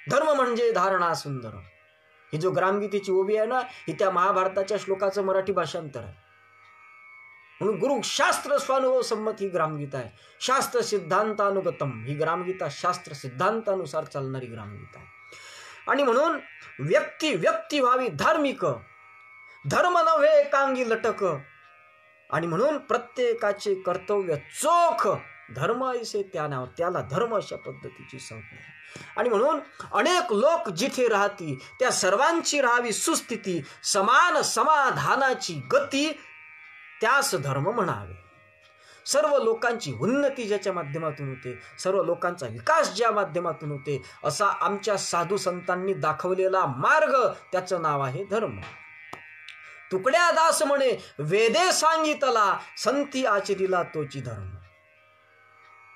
Speaker 1: धर्म म्हणजे धारणा सुंदर. ही जो ग्रामगीतेची ओवी आहे ना, ही त्या महाभारताच्या श्लोकाचं मराठी भाषांतर आहे. म्हणून गुरु शास्त्र स्वानुभव संमत ही ग्रामगीता आहे. शास्त्र सिद्धांतानुगतम ही ग्रामगीता शास्त्र सिद्धांतानुसार चालणारी ग्रामगीता आहे. आणि म्हणून व्यक्ती व्हावी धार्मिक, धर्म नव्हे एकांगी लटक. आणि म्हणून प्रत्येकाचे कर्तव्य चोख, धर्म ऐसे त्या नाव, त्याला धर्म अशा पद्धतीची संज्ञा. आणि म्हणून अनेक लोक जिथे राहती त्या सर्वांची राहावी सुस्थिती, समान समाधानाची गती, त्यास धर्म म्हणावे. सर्व लोकांची उन्नती ज्याच्या माध्यमातून होते, सर्व लोकांचा विकास ज्या माध्यमातून होते, असा आमच्या साधू संतांनी दाखवलेला मार्ग, त्याचं नाव आहे धर्म. तुकड्या दास म्हणे वेदे सांगितला, संती आचरिला तोची धर्म.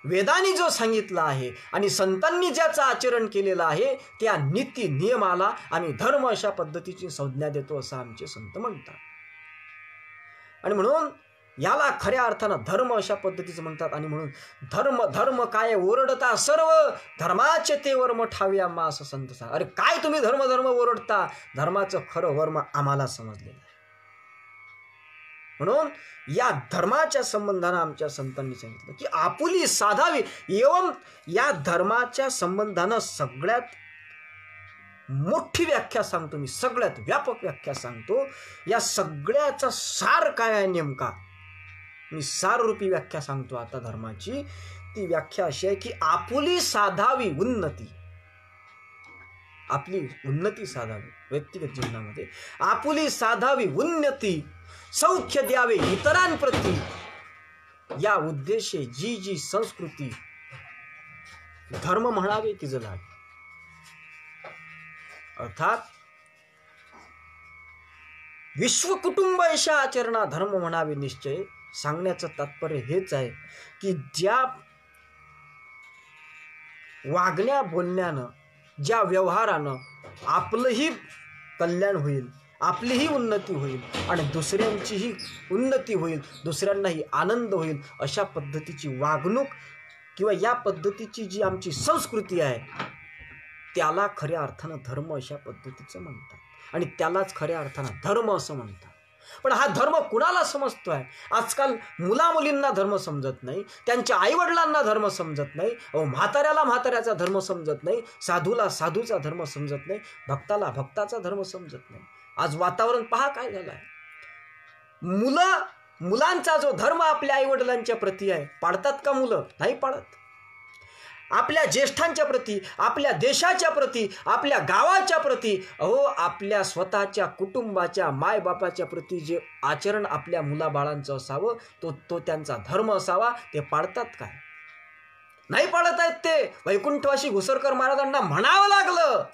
Speaker 1: वेदांनी जो सांगितला आहे आणि संतांनी ज्याचं आचरण केलेलं आहे त्या नीती नियमाला आम्ही धर्म अशा पद्धतीची संज्ञा देतो, असं आमचे संत म्हणतात. आणि म्हणून याला खऱ्या अर्थानं धर्म अशा पद्धतीचं म्हणतात. आणि म्हणून धर्म धर्म काय ओरडता सर्व, धर्माचे ते वर्म ठावे आम्हा, असं संत सांग. अरे काय तुम्ही धर्म धर्म ओरडता, धर्माचं खरं वर्म आम्हाला समजलेलं आहे. म्हणून या धर्माच्या संबंधानं आमच्या संतांनी सांगितलं की आपुली साधावी. एवं या धर्माच्या संबंधानं सगळ्यात मोठी व्याख्या सांगतो मी, सगळ्यात व्यापक व्याख्या सांगतो. या सगळ्याचा सार काय आहे नेमका, मी साररूपी व्याख्या सांगतो आता धर्माची. ती व्याख्या अशी आहे की आपुली साधावी उन्नती, आपली उन्नती साधावी व्यक्तिगत जीवनामध्ये, आपुली साधावी उन्नती, सौख्य द्यावे इतरांप्रती, या उद्देशे जी जी संस्कृती धर्म म्हणावे ती जगावी. अर्थात विश्वकुटुंब अशा आचरणा धर्म म्हणावे निश्चय. सांगण्याचं तात्पर्य हेच आहे की ज्या वागण्या बोलण्यानं, ज्या व्यवहारानं आपलंही कल्याण होईल, आपलीही उन्नती होईल आणि दुसऱ्यांचीही उन्नती होईल, दुसऱ्यांनाही आनंद होईल, अशा पद्धतीची वागणूक किंवा या पद्धतीची जी आमची संस्कृती आहे त्याला खऱ्या अर्थानं धर्म अशा पद्धतीचं म्हणतात. आणि त्यालाच खऱ्या अर्थानं धर्म असं म्हणतात. पण हा धर्म कुणाला समजतोय? आजकाल मुलामुलींना धर्म समजत नाही, त्यांच्या आईवडिलांना धर्म समजत नाही, म्हाताऱ्याला म्हाताऱ्याचा धर्म समजत नाही, साधूला साधूचा धर्म समजत नाही, भक्ताला भक्ताचा धर्म समजत नाही. आज वातावरण पहा काय झालं आहे. मुलांचा जो धर्म आपल्या आईवडिलांच्या प्रती आहे, पाळतात का मुलं? नाही पाळत. आपल्या ज्येष्ठांच्या प्रती, आपल्या देशाच्या प्रती, आपल्या गावाच्या प्रती, आपल्या स्वतःच्या कुटुंबाच्या मायबापाच्या प्रती जे आचरण आपल्या मुलाबाळांचं असावं, तो त्यांचा धर्म असावा, ते पाळतात काय? नाही पाळत आहेत ते. वैकुंठवासी घुसरकर महाराजांना म्हणावं लागलं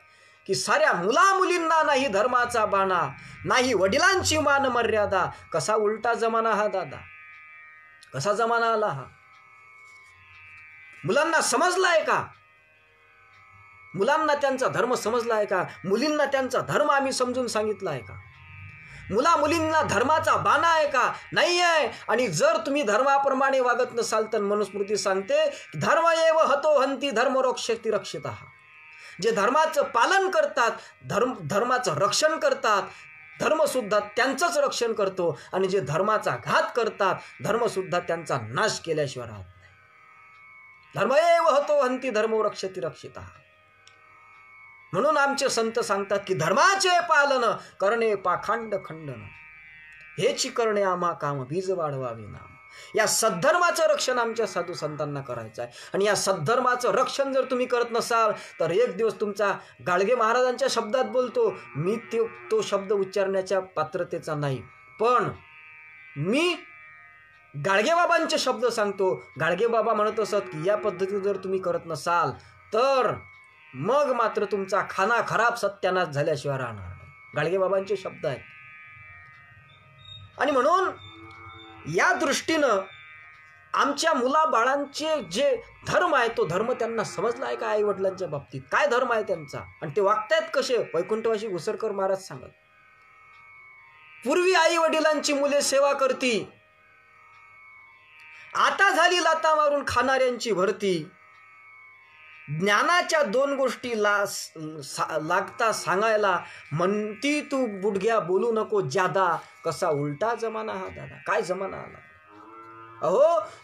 Speaker 1: की साऱ्या मुलामुलींना नाही धर्माचा बाणा, नाही वडिलांची मान मर्यादा. कसा उलटा जमाना हा दादा, कसा जमाना आला हा. मुलांना समजलाय का? मुलांना त्यांचा धर्म समजलाय का? मुलींना त्यांचा धर्म आम्ही समजून सांगितला आहे का? मुलींना धर्माचा बाणा आहे का? नाही आहे. आणि जर तुम्ही धर्माप्रमाणे वागत नसाल तर मनुस्मृती सांगते धर्म एव हतो हंती धर्मरक्षति रक्षितः. जे धर्माचं पालन करतात, धर्माचं रक्षण करतात, धर्मसुद्धा त्यांचंच रक्षण करतो. आणि जे धर्माचा घात करतात, धर्मसुद्धा त्यांचा नाश केल्याशिवाय राहत नाही. धर्म एव हतो हंती धर्मरक्षति रक्षितः. म्हणून आमचे संत सांगतात की धर्माचे पालन करणे पाखंड खंडन, हेची करणे आम्हा काम बीज वाढवावे नाम. या सद्धर्माचं रक्षण आमच्या साधू संतांना करायचं आहे. आणि या सद्धर्माचं रक्षण जर तुम्ही करत नसाल तर एक दिवस तुमचा, गाडगे महाराजांच्या शब्दात बोलतो, मी तो शब्द उच्चारण्याच्या पात्रतेचा नाही, पण मी गाडगेबाबांचे शब्द सांगतो. गाडगेबाबा म्हणत असत की या पद्धतीने जर तुम्ही करत नसाल तर मग मात्र तुमचा खाना खराब सत्यानाश झाल्याशिवाय राहणार नाही. गाडगेबाबांचे शब्द आहेत. आणि म्हणून या दृष्टीनं आमच्या मुलाबाळांचे जे धर्म आहे तो धर्म त्यांना समजला आहे का? आई वडिलांच्या बाबतीत काय धर्म आहे त्यांचा आणि ते वागतायत कसे? वैकुंठवासी घुसरकर महाराज सांगत, पूर्वी आई वडिलांची मुले सेवा करती, आता झाली लाता मारून खाणाऱ्यांची भरती. ज्ञानाच्या दोन गोष्टी लागता सांगायला, म्हणती तू बुडघ्या बोलू नको ज्यादा. कसा उलटा जमाना हा दादा, काय जमाना आला.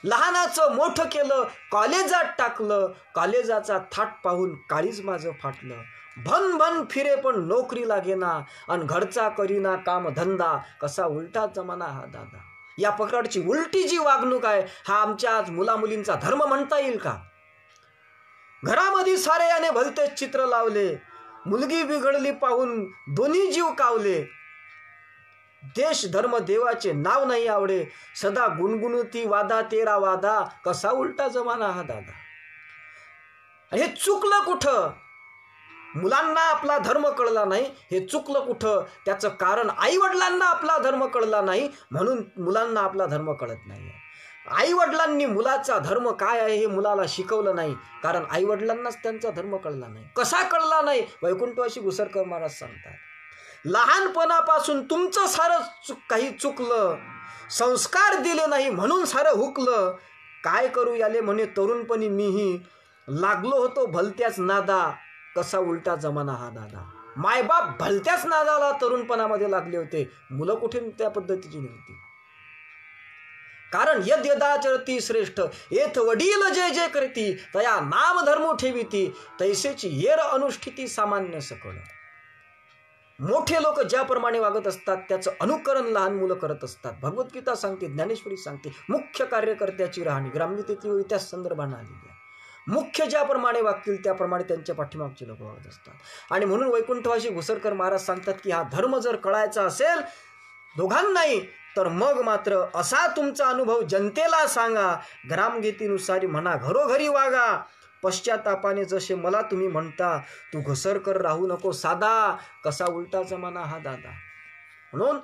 Speaker 1: लहानाचं मोठं केलं, कॉलेजात टाकलं, कॉलेजाचा थाट पाहून काळीज माझं फाटलं. भन भन फिरे पण नोकरी लागेना, आणि घरचा करीना काम धंदा. कसा उलटा जमाना हा दादा. या प्रकारची उलटी जी वागणूक आहे, हा आमच्या आज मुलामुलींचा धर्म म्हणता येईल का? घरामध्ये सारे याने भलतेच चित्र लावले, मुलगी बिघडली पाहून दोन्ही जीव कावले. देश धर्म देवाचे नाव नाही आवडे, सदा गुणगुणती वादा तेरा वादा. कसा उलटा जमाना हा दादा. हे चुकलं कुठं? मुलांना आपला धर्म कळला नाही, हे चुकलं कुठं? त्याचं कारण आईवडिलांना आपला धर्म कळला नाही, म्हणून मुलांना आपला धर्म कळत नाही. आईवडिलांनी मुलाचा धर्म काय आहे हे मुलाला शिकवलं नाही, कारण आईवडिलांनाच त्यांचा धर्म कळला नाही. कसा कळला नाही? वैकुंठवासी घुसरकर महाराज सांगतात, लहानपणापासून तुमचं सारं काही चुकलं, संस्कार दिले नाही म्हणून सारं हुकलं. काय करू याले म्हणे तरुणपणी मीही, लागलो होतो भलत्याच नादा. कसा उलटा जमाना हा दादा. मायबाप भलत्याच नादाला तरुणपणामध्ये लागले होते, मुलं कुठे त्या पद्धतीची नव्हती. कारण यद यदाचरती श्रेष्ठ, येथ वडील जे जे करती, तया नाम धर्म ठेविती, तैसेची येर अनुष्ठिती सामान्य सकळ. मोठे लोक ज्याप्रमाणे वागत असतात त्याचं अनुकरण लहान मुलं करत असतात. भगवद्गीता सांगते, ज्ञानेश्वरी सांगते, मुख्य कार्यकर्त्याची राहणी. ग्रामगीतेतली त्याच संदर्भाने आलेली आहे. मुख्य ज्याप्रमाणे वागतील त्याप्रमाणे त्यांच्या पाठीमागचे लोक वागत असतात. आणि म्हणून वैकुंठवासी घुसरकर महाराज सांगतात की हा धर्म जर कळायचा असेल दोघांनाही, तर मग मात्र असा तुमचा अनुभव जनतेला सांगा. ग्रामगीतेनुसार म्हणा, घरोघरी वागा. पश्चातापाने जसे मला तुम्ही म्हणता, तू घसरकर राहू नको साधा. कसा उलटा जमाना हा दादा. म्हणून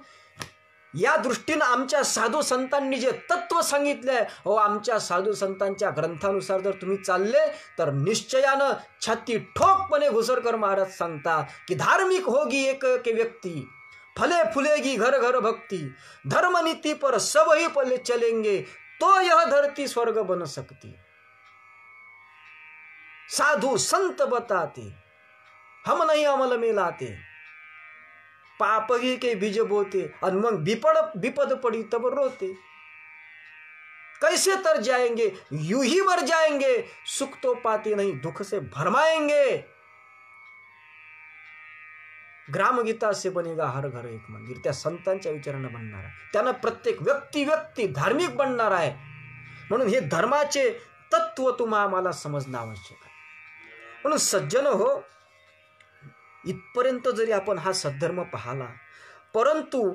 Speaker 1: या दृष्टीनं आमच्या साधू संतांनी जे तत्व सांगितले, आमच्या साधू संतांच्या ग्रंथानुसार जर तुम्ही चालले तर निश्चयानं छाती ठोकपणे घुसरकर महाराज सांगतात की धार्मिक होगी एक एक व्यक्ती, फले फुलेगी घर घर भक्ति, धर्म नीति पर सब ही पले चलेंगे, तो यह धरती स्वर्ग बन सकती. साधु संत बताते, हम नहीं अमल में लाते. पापगी के बीज बोते, और मग विपद पड़ी तब रोते। कैसे तर जाएंगे, यूं ही मर जाएंगे, सुख तो पाते नहीं, दुख से भरमाएंगे। ग्रामगीता से बनेगा हर घर एक मंदिर, त्या संतांच्या विचारानं बनणार आहे, त्यानं प्रत्येक व्यक्ती धार्मिक बनणार आहे। म्हणून हे धर्माचे तत्व तुम्हाला समजणं आवश्यक आहे। म्हणून सज्जन हो, इथपर्यंत जरी आपण हा सद्धर्म पाहला, परंतु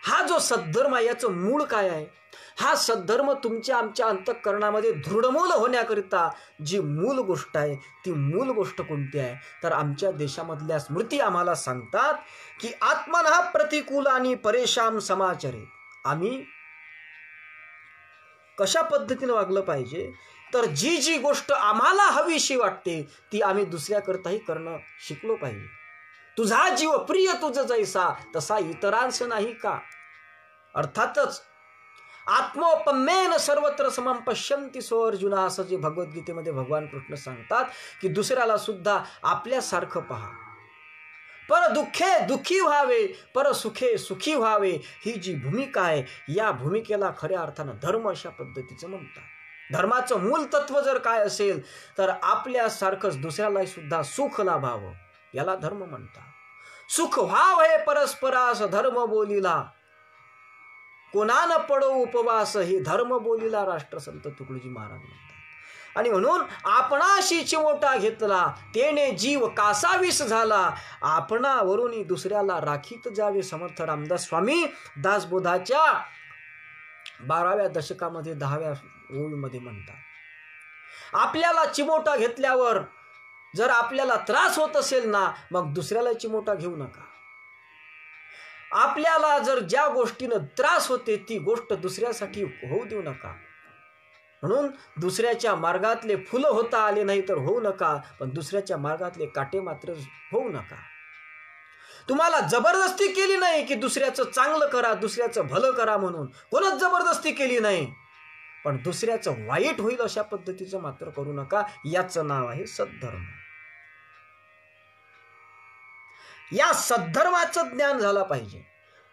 Speaker 1: हा जो सद्धर्म आहे याचं मूळ काय आहे? हा सद्धर्म तुमच्या आमच्या अंतःकरणामध्ये दृढमूल होण्याकरिता जी मूल गोष्ट आहे, ती मूल गोष्ट कोणती आहे? तर आमच्या देशामधल्या स्मृती आम्हाला सांगतात की आत्मनः प्रतिकूल आणि परेशान समाचरे। आम्ही कशा पद्धतीने वागलं पाहिजे? तर जी गोष्ट आम्हाला हवीशी वाटते ती आम्ही दुसऱ्याकरताही करणं शिकलो पाहिजे। तुझा जीव प्रिय तुझ जैसा, तसा इतरांस नाही का? अर्थातच आत्मोपमेन सर्वत्र समम पश्यन्ति सो अर्जुन, असं जे भगवद्गीतेमध्ये भगवान कृष्ण सांगतात की दुसऱ्याला सुद्धा आपल्यासारखं पहा। पर दुःखे दुःखी व्हावे, पर सुखे सुखी व्हावे, ही जी भूमिका आहे, या भूमिकेला खऱ्या अर्थानं धर्म अशा पद्धतीचं म्हणतात। धर्माचं मूल तत्व जर काय असेल तर आपल्यासारखंच दुसऱ्याला सुद्धा सुख लाभावं, याला धर्म म्हणतात। सुख व्हाव हे परस्परास धर्म बोलिला, कोणा न पडो उपवास, हे धर्म बोलिला, राष्ट्रसंत तुकडोजी महाराज म्हणतात। आणि म्हणून आपणाशी चिमोटा घेतला, तेने जीव कासावीस झाला, आपणावरून दुसऱ्याला राखीत जावे, समर्थ रामदास स्वामी दासबोधाच्या 12व्या दशकामध्ये 10व्या ओळीमध्ये म्हणतात। आपल्याला चिमोटा घेतल्यावर जर आपल्याला त्रास होत असेल ना, मग दुसऱ्याला चिमोटा घेऊ नका। आपल्याला जर ज्या गोष्टीनं त्रास होते ती गोष्ट दुसऱ्यासाठी होऊ देऊ नका। म्हणून दुसऱ्याच्या मार्गातले फुलं होता आले नाही तर होऊ नका, पण दुसऱ्याच्या मार्गातले काटे मात्र होऊ नका। तुम्हाला जबरदस्ती केली नाही की दुसऱ्याचं चांगलं करा, दुसऱ्याचं भलं करा म्हणून, कोणच जबरदस्ती केली नाही, पण दुसऱ्याचं वाईट होईल अशा पद्धतीचं मात्र करू नका। याचं नाव आहे सद्धर्म। या सद्धर्माचं ज्ञान झालं पाहिजे।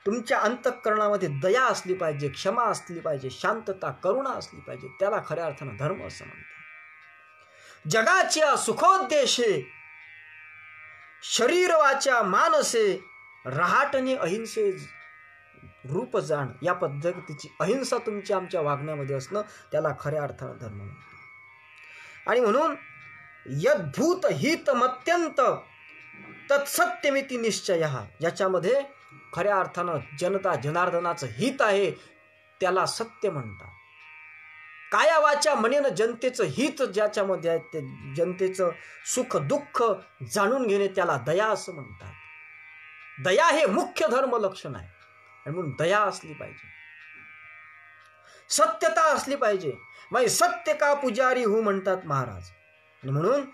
Speaker 1: तुमच्या अंतःकरणामध्ये दया असली पाहिजे, क्षमा असली पाहिजे, शांतता करुणा असली पाहिजे, त्याला खऱ्या अर्थानं धर्म असं म्हणतात। जगाच्या सुखोद्देशे शरीर वाचा मानसे, रहाटणे अहिंसे रूप जाण, या पद्धतीची अहिंसा तुमच्या आमच्या वागण्यामध्ये असणं, त्याला खऱ्या अर्थानं धर्म म्हणतात। आणि म्हणून यद्भूत हित मत्यंत तत्सत्यमिति निश्चय, ज्याच्यामध्ये खऱ्या अर्थानं जनता जनार्दनाचं हित आहे त्याला सत्य म्हणतात। काया वाचा मनेनं जनतेचं हित ज्याच्यामध्ये आहे, ते जनतेचं सुख दुःख जाणून घेणे, त्याला दया असं म्हणतात। दया हे मुख्य धर्म लक्षण आहे, आणि म्हणून दया असली पाहिजे, सत्यता असली पाहिजे। मैं सत्य का पुजारी हूं म्हणतात महाराज। आणि म्हणून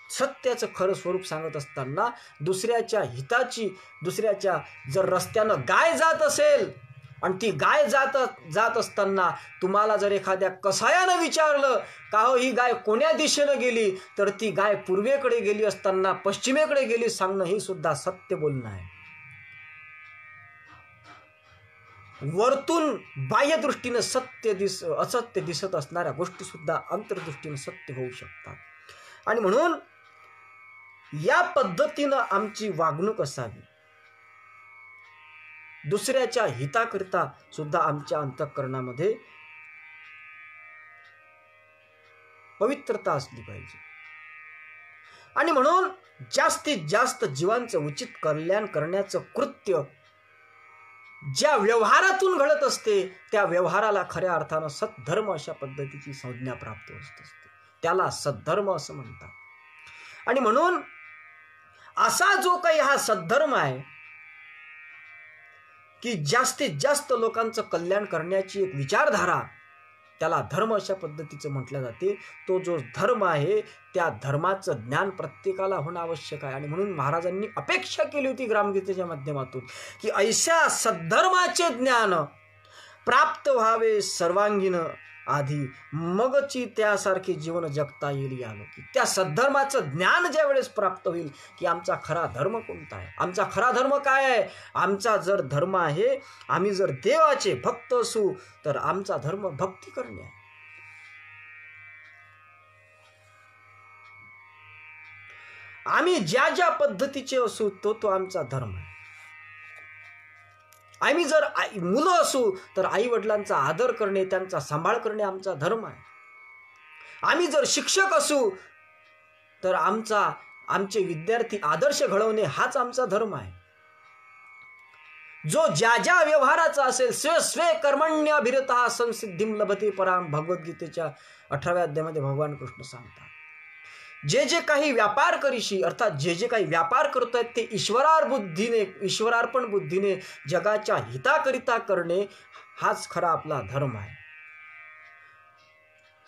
Speaker 1: सत्याचं खरं स्वरूप सांगत असताना दुसऱ्याच्या हिताची, दुसऱ्याच्या जर रस्त्यानं गाय जात असेल आणि ती गाय जात असताना तुम्हाला जर एखाद्या कसायानं विचारलं का हो ही गाय कोण्या दिशेनं गेली, तर ती गाय पूर्वेकडे गेली असताना पश्चिमेकडे गेली सांगणं, ही सुद्धा सत्य बोलणं आहे। वरतून बाह्य दृष्टीनं असत्य दिसत असणाऱ्या गोष्टी सुद्धा अंतर्दृष्टीनं सत्य होऊ शकतात। आणि म्हणून या पद्धतीनं आमची वागणूक असावी, दुसऱ्याच्या हिताकरिता सुद्धा आमच्या अंतःकरणामध्ये पवित्रता असली पाहिजे। आणि म्हणून जास्तीत जास्त जीवांचं उचित कल्याण करण्याचं कृत्य ज्या व्यवहारातून घडत असते, त्या व्यवहाराला खऱ्या अर्थानं सद्धर्म अशा पद्धतीची संज्ञा प्राप्त होत असते, त्याला सद्धर्म असं म्हणतात। आणि म्हणून असा जो काही हा सद्धर्म आहे की जास्तीत जास्त लोकांचं कल्याण करण्याची एक विचारधारा, त्याला धर्म अशा पद्धतीचं म्हटलं जाते। तो जो धर्म आहे त्या धर्माचं ज्ञान प्रत्येकाला होणं आवश्यक आहे। आणि म्हणून महाराजांनी अपेक्षा केली होती ग्रामगीतेच्या माध्यमातून की ऐशा सद्धर्माचे ज्ञान प्राप्त व्हावे सर्वांगीण, आधी, मगची त्यासारखे जीवन जगता येईल या लोकी. त्या सद्धर्माचं ज्ञान ज्या वेळेस प्राप्त होईल की आमचा खरा धर्म कोणता आहे, आमचा खरा धर्म काय आहे. आमचा जर धर्म आहे, आम्ही जर देवाचे भक्त असू तर आमचा धर्म भक्ती करणे आहे. आम्ही ज्या ज्या पद्धतीचे असू तो आमचा धर्म आहे. आम्ही जर मुलं असू तर आई वडिलांचा आदर करणे, त्यांचा सांभाळ करणे आमचा धर्म आहे. आम्ही जर शिक्षक असू तर आमचे विद्यार्थी आदर्श घडवणे हाच आमचा धर्म आहे. जो ज्या ज्या व्यवहाराचा असेल, स्वे स्वे कर्मण्यभिरतः संसिद्धिं लभते पराम, भगवद्गीतेच्या 18व्या अध्यायामध्ये भगवान कृष्ण सांगतात. जे जे काही व्यापार करीशी, अर्थात जे जे काही व्यापार करत आहेत ते ईश्वरार्पण बुद्धीने जगाच्या हिताकरिता करणे हाच खरा आपला धर्म आहे.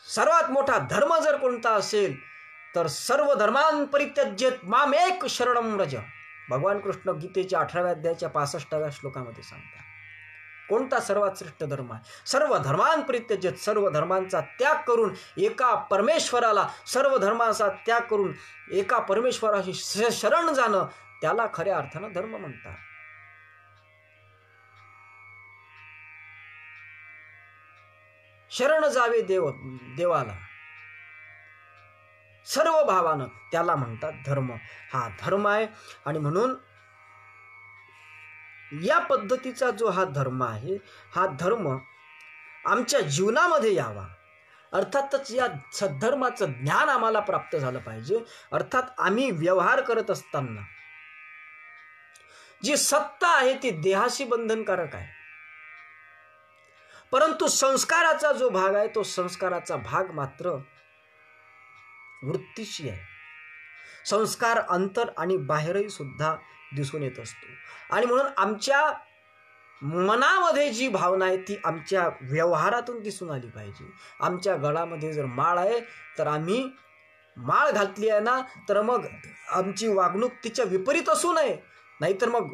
Speaker 1: सर्वात मोठा धर्म जर कोणता असेल तर सर्व धर्मान् परित्यज्येत मामेक शरणं व्रज. भगवान कृष्ण गीतेच्या 18व्या अध्यायाच्या 65व्या श्लोकामध्ये सांगतात. कोणता सर्वात श्रेष्ठ धर्म आहे. सर्व धर्मान् परित्यज्येत, सर्व धर्मांचा त्याग करून एका परमेश्वराला, सर्व धर्माचा त्याग करून एका परमेश्वराशी शरण जाणं, त्याला खऱ्या अर्थानं धर्म म्हणतात. शरण जावे देवाला सर्व भावानं, त्याला म्हणतात धर्म. हा धर्म आहे. आणि म्हणून या पद्धतीचा जो हा धर्म आहे, हा धर्म आमच्या जीवनामध्ये यावा. अर्थातच या सद्धर्माचं ज्ञान आम्हाला प्राप्त झालं पाहिजे. अर्थात आम्ही व्यवहार करत असताना जी सत्ता आहे ती देहाशी बंधनकारक आहे, परंतु संस्काराचा जो भाग आहे तो संस्काराचा भाग मात्र वृत्तीशी आहे. संस्कार अंतर आणि बाहेरही सुद्धा दिसून येत असतो. आणि म्हणून आमच्या मनामध्ये जी भावना आहे ती आमच्या व्यवहारातून दिसून आली पाहिजे. आमच्या गळामध्ये जर माळ आहे तर आम्ही माळ घातली आहे ना, तर मग आमची वागणूक तिच्या विपरीत असू नये. नाहीतर मग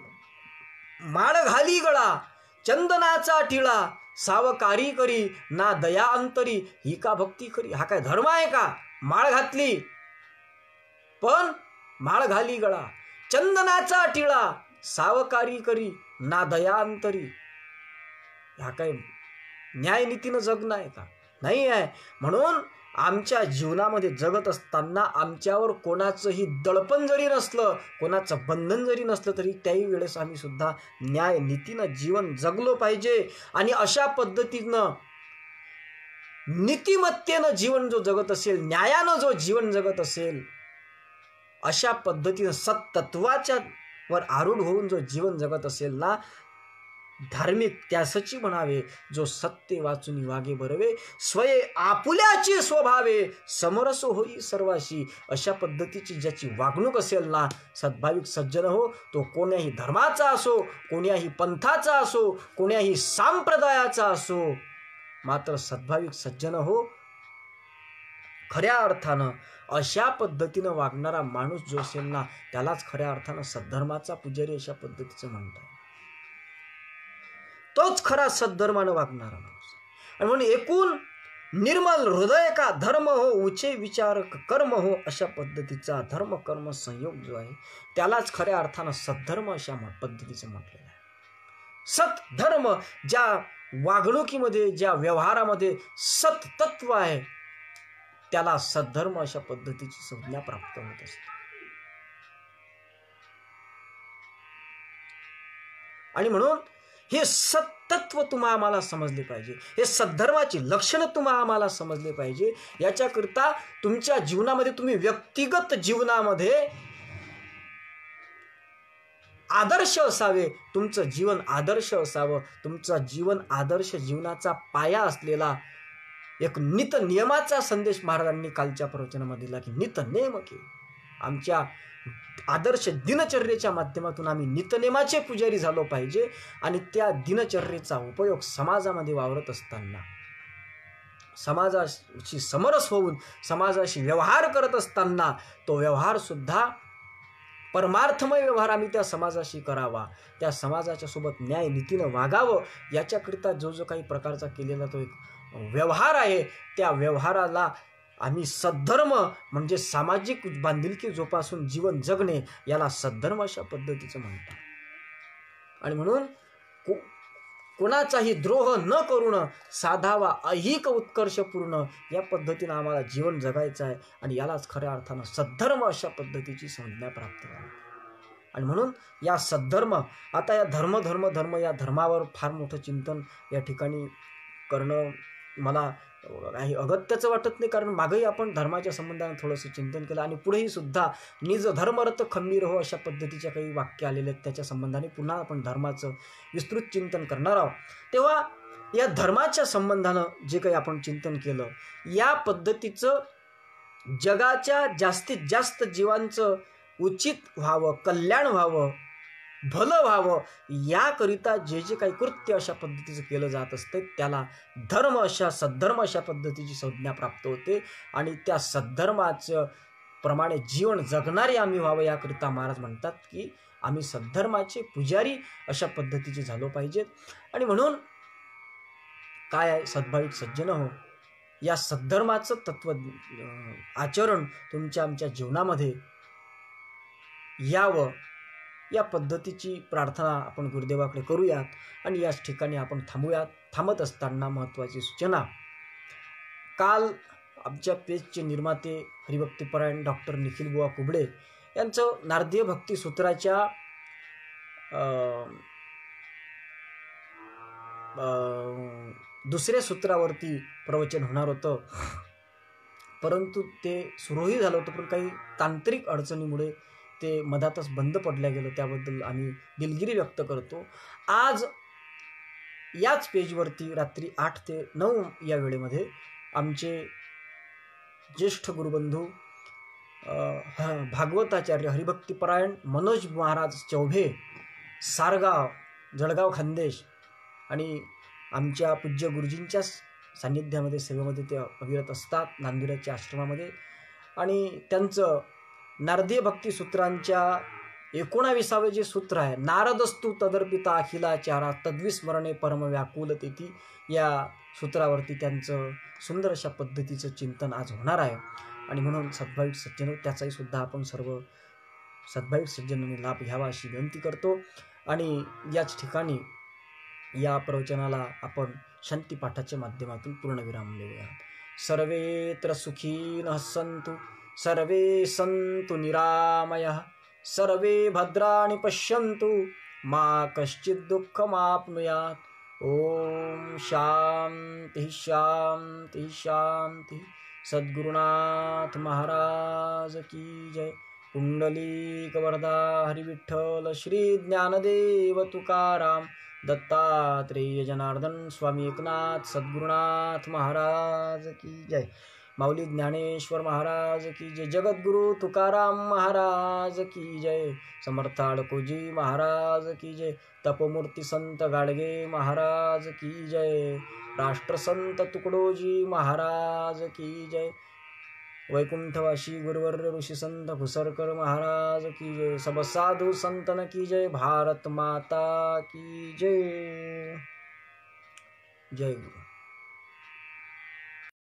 Speaker 1: माळ घाली गळा चंदनाचा टिळा, सावकारी करी ना दया अंतरी, ही का भक्ती खरी. हा काय धर्म आहे का. माळ घातली पण माळ घाली गळा चंदनाचा टिळा, सावकारी करी ना दया अंतरी, हा काय न्यायनीतीनं जगणं आहे का. नाही आहे. म्हणून आमच्या जीवनामध्ये जगत असताना आमच्यावर कोणाचंही दडपण जरी नसलं, कोणाचं बंधन जरी नसलं, तरी त्याही वेळेस आम्ही सुद्धा न्यायनीतीनं जीवन जगलो पाहिजे. आणि अशा पद्धतीनं नीतिमत्तेनं जीवन जो जगत असेल, न्यायानं जो जीवन जगत असेल, अशा पद्धतीनं सत्तत्वाच्या वर आरूढ होऊन जो जीवन जगत असेल ना, धार्मिक त्यासची म्हणावे, जो सत्य वाचून वागे बरवे, स्वये आपुल्याची स्वभावे, समरस होई सर्वाशी. अशा पद्धतीची ज्याची वागणूक असेल ना, सद्भाविक सज्जन हो, तो कोण्याही धर्माचा असो, कोण्याही पंथाचा असो, कोण्याही संप्रदायाचा असो, मात्र सद्भाविक सज्जन हो, खऱ्या अर्थानं अशा पद्धतीनं वागणारा माणूस जो असेल ना, त्यालाच खऱ्या अर्थानं सद्धर्माचा पुजारी अशा पद्धतीचं म्हणतात. तोच खरा सद्धर्मानं वागणारा माणूस. आणि म्हणून एकूण निर्मल हृदय का धर्म हो, उचे विचार कर्म हो, अशा पद्धतीचा धर्म कर्म संयोग जो आहे त्यालाच खऱ्या अर्थानं सद्धर्म अशा पद्धतीचं म्हटलेलं आहे. सत्धर्म, ज्या वागणुकीमध्ये, ज्या व्यवहारामध्ये सत तत्व आहे, त्याला सद्धर्म अशा पद्धतीची संज्ञा प्राप्त होत असते. आणि म्हणून हे सत्तत्व तुम्हा आम्हाला समजले पाहिजे, हे सद्धर्माची लक्षणं तुम्हा आम्हाला समजले पाहिजे. याच्याकरिता तुमच्या जीवनामध्ये, तुम्ही व्यक्तिगत जीवनामध्ये आदर्श असावे, तुमचं जीवन आदर्श असावं. तुमचं जीवन आदर्श जीवनाचा पाया असलेला एक नित नियमाचा संदेश महाराजांनी कालच्या प्रवचनामध्ये दिला की नितनेमके. आमच्या आदर्श दिनचर्येच्या माध्यमातून आम्ही नितनेमाचे पुजारी झालो पाहिजे. आणि त्या दिनचर्येचा उपयोग समाजामध्ये वावरत असताना, समाजाशी समरस होऊन समाजाशी व्यवहार करत असताना, तो व्यवहार सुद्धा परमार्थमय व्यवहार आम्ही त्या समाजाशी करावा, त्या समाजाच्या सोबत न्याय नीतीनं वागावं, याच्याकरिता जो जो काही प्रकारचा केलेला तो एक व्यवहार आहे, त्या व्यवहाराला आम्ही सद्धर्म म्हणजे सामाजिक बांधिलकी जोपासून जीवन जगणे, याला सद्धर्म अशा पद्धतीचं म्हणतात. आणि म्हणून कोणाचाही द्रोह न करून साधावा ऐहिक उत्कर्षपूर्ण, या पद्धतीनं आम्हाला जीवन जगायचं आहे. आणि यालाच खऱ्या अर्थानं सद्धर्म अशा पद्धतीची संज्ञा प्राप्त झाली. आणि म्हणून या सद्धर्म, आता या धर्म या धर्मावर फार मोठं चिंतन या ठिकाणी करणं मला काही अगत्याचं वाटत नाही, कारण मागेही आपण धर्माच्या संबंधाने थोडंसं चिंतन केलं आणि पुढेही सुद्धा निज धर्मरत खंबीर हो अशा पद्धतीच्या काही वाक्य आलेले आहेत, त्याच्या संबंधाने पुन्हा आपण धर्माचं विस्तृत चिंतन करणार आहोत. तेव्हा या धर्माच्या संबंधानं जे काही आपण चिंतन केलं, या पद्धतीचं जगाच्या जास्तीत जास्त जीवांचं उचित व्हावं, कल्याण व्हावं, भलं व्हावं, याकरिता जे जे काही कृत्य अशा पद्धतीचं केलं जात असते, त्याला धर्म अशा सद्धर्म अशा पद्धतीची संज्ञा प्राप्त होते. आणि त्या सद्धर्माचं प्रमाणे जीवन जगणारे आम्ही व्हावं, याकरिता महाराज म्हणतात की आम्ही सद्धर्माचे पुजारी अशा पद्धतीचे झालो पाहिजेत. आणि म्हणून काय आहे, सद्भाविक सज्जन हो, या सद्धर्माचं तत्व आचरण तुमच्या आमच्या जीवनामध्ये यावं, या पद्धतीची प्रार्थना आपण गुरुदेवाकडे करूयात. आणि याच ठिकाणी आपण थांबूयात. थांबत असताना महत्त्वाची सूचना, काल आमच्या पेजचे निर्माते हरिभक्तीपरायण डॉक्टर निखिल बुवा कुबडे यांचं नारदीय भक्ती सूत्राच्या दुसऱ्या सूत्रावरती प्रवचन होणार होतं, परंतु ते सुरूही झालं होतं, पण काही तांत्रिक अडचणीमुळे ते मधातच बंद पडल्या गेलं. त्याबद्दल आम्ही दिलगिरी व्यक्त करतो. आज याच पेजवरती रात्री 8 ते 9 या वेळेमध्ये आमचे ज्येष्ठ गुरुबंधू भागवताचार्य हरिभक्तीपरायण मनोज महाराज चौभे, सारगाव, जळगाव, खानदेश, आणि आमच्या पूज्य गुरुजींच्या सान्निध्यामध्ये सेवेमध्ये ते अविरत असतात नांदुराच्या आश्रमामध्ये. आणि त्यांचं नारदीय भक्ती सूत्रांच्या 19वे जे सूत्र आहे, नारदस्तु तदर्पिता अखिलाचारा तद्विस्मरणे परम व्याकुल तिथी, या सूत्रावरती त्यांचं सुंदर अशा पद्धतीचं चिंतन आज होणार आहे. आणि म्हणून सद्भाविक सज्जन, त्याचाही सुद्धा आपण सर्व सद्भाविक सज्जनांनी लाभ घ्यावा अशी विनंती करतो. आणि याच ठिकाणी या प्रवचनाला आपण शांतीपाठाच्या माध्यमातून पूर्णविराम देऊया. सर्वेत्र सुखीनः सन्तु, सर्वे सन्तु निरामयः, सर्वे भद्राणि पश्यन्तु, मा कश्चित् दुःखमाप्नुयात्. ओम शांति शांति शांति. सद्गुरुनाथ महाराज की जय. पुंडलीक वरदा हरिविठ्ठल श्री ज्ञानदेव तुकाराम दत्तात्रेय जनार्दन स्वामी एकनाथ सद्गुरुनाथ महाराज की जय. माऊली ज्ञानेश्वर महाराज की जय. जगद्गुरु तुकाराम महाराज की जय. समर्थ अडकोजी महाराज की जय. तपोमूर्ती संत गाडगे महाराज की जय. राष्ट्रसंत तुकडोजी महाराज की जय. वैकुंठवासी गुरुवर्य ऋषि संत घुसरकर महाराज की जय. सब साधु संतन की जय. भारत माता की जय. जय गुरु.